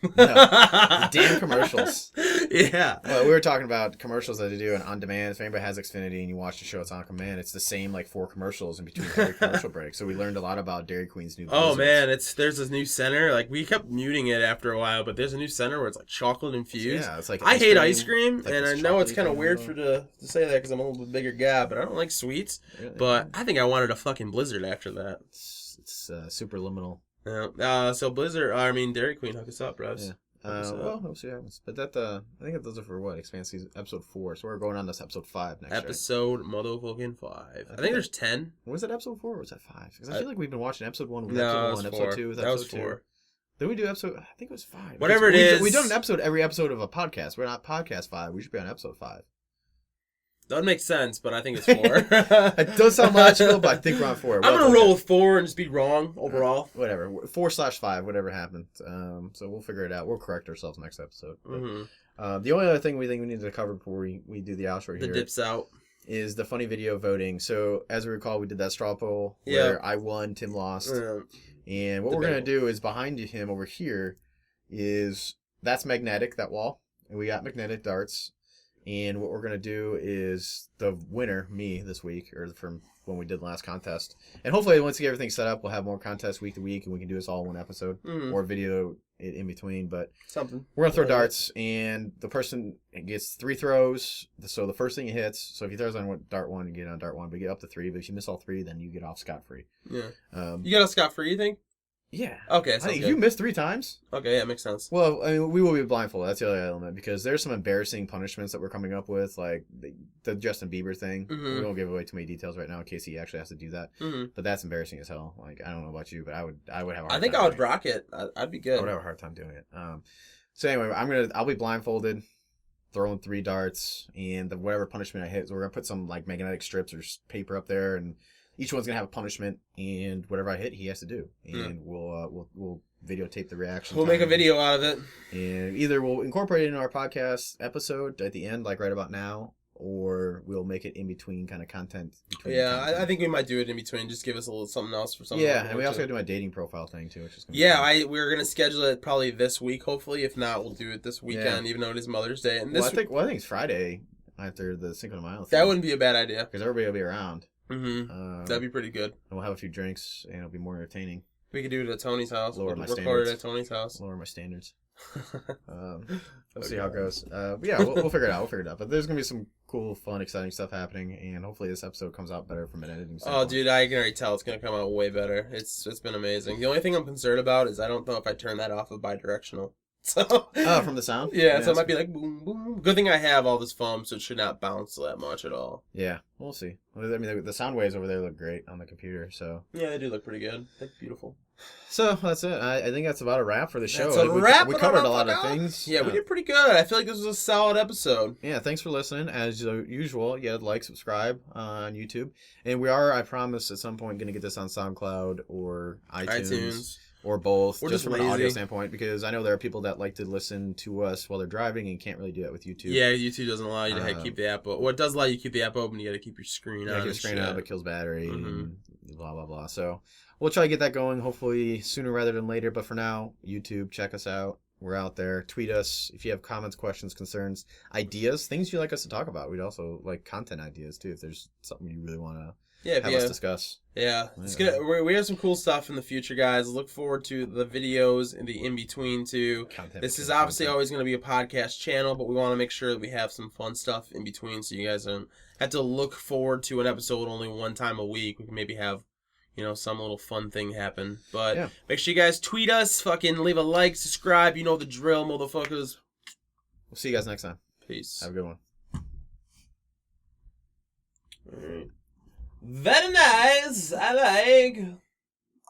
The damn commercials. Yeah. Well, we were talking about commercials that they do on demand. If anybody has Xfinity and you watch the show, it's on command. It's the same like 4 commercials in between every commercial break. So we learned a lot about Dairy Queen's new blizzards. Oh man, there's this new center. Like we kept muting it after a while, but there's a new center where it's like chocolate infused. Yeah, it's like I hate ice cream, like and I know it's kind of weird to say that because I'm a little bit bigger guy, but I don't like sweets. Really? But I think I wanted a fucking blizzard after that. It's super liminal. Yeah. So Dairy Queen, hook us up, bros. Yeah. Well, we'll see what happens. But I think those are for what? Expanse season, episode 4. So we're going on to episode 5 next. Episode motherfucking 5. I think there's 10. Was it episode 4 or was that 5? Because I feel like we've been watching episode 1 with episode 1, episode 2 with episode 2. 4. Then we do episode. I think it was 5. Whatever it is. We've done an episode every episode of a podcast. We're not podcast 5. We should be on episode 5. That makes sense, but I think it's 4. It does sound logical, but I think we're on 4. I'm going to roll with 4 and just be wrong overall. Whatever. 4/5, whatever happened. So we'll figure it out. We'll correct ourselves next episode. But, the only other thing we think we need to cover before we do the outro here. The dips out. Is the funny video voting. So, as we recall, we did that straw poll where I won, Tim lost. And what we're going to do is behind him over here that's magnetic, that wall. And we got magnetic darts. And what we're going to do is the winner, me, this week, or from when we did the last contest. And hopefully once we get everything set up, we'll have more contests week to week, and we can do this all in one episode. Or video in between. But we're going to throw darts, and the person gets 3 throws. So the first thing he hits, so if he throws on dart 1, you get on dart 1, but you get up to 3. But if you miss all 3, then you get off scot-free. Yeah. You got off scot-free, you think? Yeah. Okay. You missed 3 times. Okay, yeah, makes sense. Well, I mean, we will be blindfolded. That's the other element because there's some embarrassing punishments that we're coming up with, like the Justin Bieber thing. We won't give away too many details right now in case he actually has to do that. But that's embarrassing as hell. Like I don't know about you, but I would have a hard time. I think I would rock it. I'd be good. I would have a hard time doing it. So anyway, I'll be blindfolded, throwing 3 darts, and whatever punishment I hit, so we're gonna put some like magnetic strips or paper up there, and each one's gonna have a punishment, and whatever I hit, he has to do, and we'll videotape the reaction. We'll make a video out of it, and either we'll incorporate it in our podcast episode at the end, like right about now, or we'll make it in between kind of content. I think we might do it in between. Just give us a little something else for something. Yeah, and we also got to do my dating profile thing too, which is we're gonna schedule it probably this week. Hopefully, if not, we'll do it this weekend, even though it is Mother's Day. And I think it's Friday after the Cinco de Mayo thing. That wouldn't be a bad idea because everybody will be around. That'd be pretty good. And we'll have a few drinks, and it'll be more entertaining. We could do it at Tony's house. Lower my standards. Record it at Tony's house. Lower my standards. We'll see how it goes. Yeah, we'll figure it out. But there's gonna be some cool, fun, exciting stuff happening, and hopefully this episode comes out better from an editing standpoint. Oh, dude, I can already tell it's gonna come out way better. It's been amazing. The only thing I'm concerned about is I don't know if I turn that off of bidirectional. So from the sound? yeah, so it might be like boom, boom. Good thing I have all this foam, so it should not bounce that much at all. Yeah, we'll see. Well, I mean, the sound waves over there look great on the computer, so. Yeah, they do look pretty good. They're beautiful. So that's it. I think that's about a wrap for the show. That's a wrap. We covered a lot of things. Yeah, we did pretty good. I feel like this was a solid episode. Yeah, thanks for listening. As usual, like, subscribe on YouTube. And we are, I promise, at some point going to get this on SoundCloud or iTunes. Or both, We're just from an audio lazy. standpoint, because I know there are people that like to listen to us while they're driving and can't really do that with YouTube. Yeah, YouTube doesn't allow you to keep the app open. Well, it does allow you to keep the app open. You got to keep your screen on. Keep your screen on, but kills battery and blah, blah, blah. So we'll try to get that going, hopefully sooner rather than later. But for now, YouTube, check us out. We're out there. Tweet us if you have comments, questions, concerns, ideas, things you'd like us to talk about. We'd also like content ideas, too, if there's something you really want to have us discuss. Yeah, it's good. We have some cool stuff in the future, guys. Look forward to the videos and the in-between, too. This is obviously always going to be a podcast channel, but we want to make sure that we have some fun stuff in between so you guys don't have to look forward to an episode only one time a week. We can maybe have, some little fun thing happen. But make sure you guys tweet us, fucking leave a like, subscribe. You know the drill, motherfuckers. We'll see you guys next time. Peace. Have a good one. All right. Very nice. I like.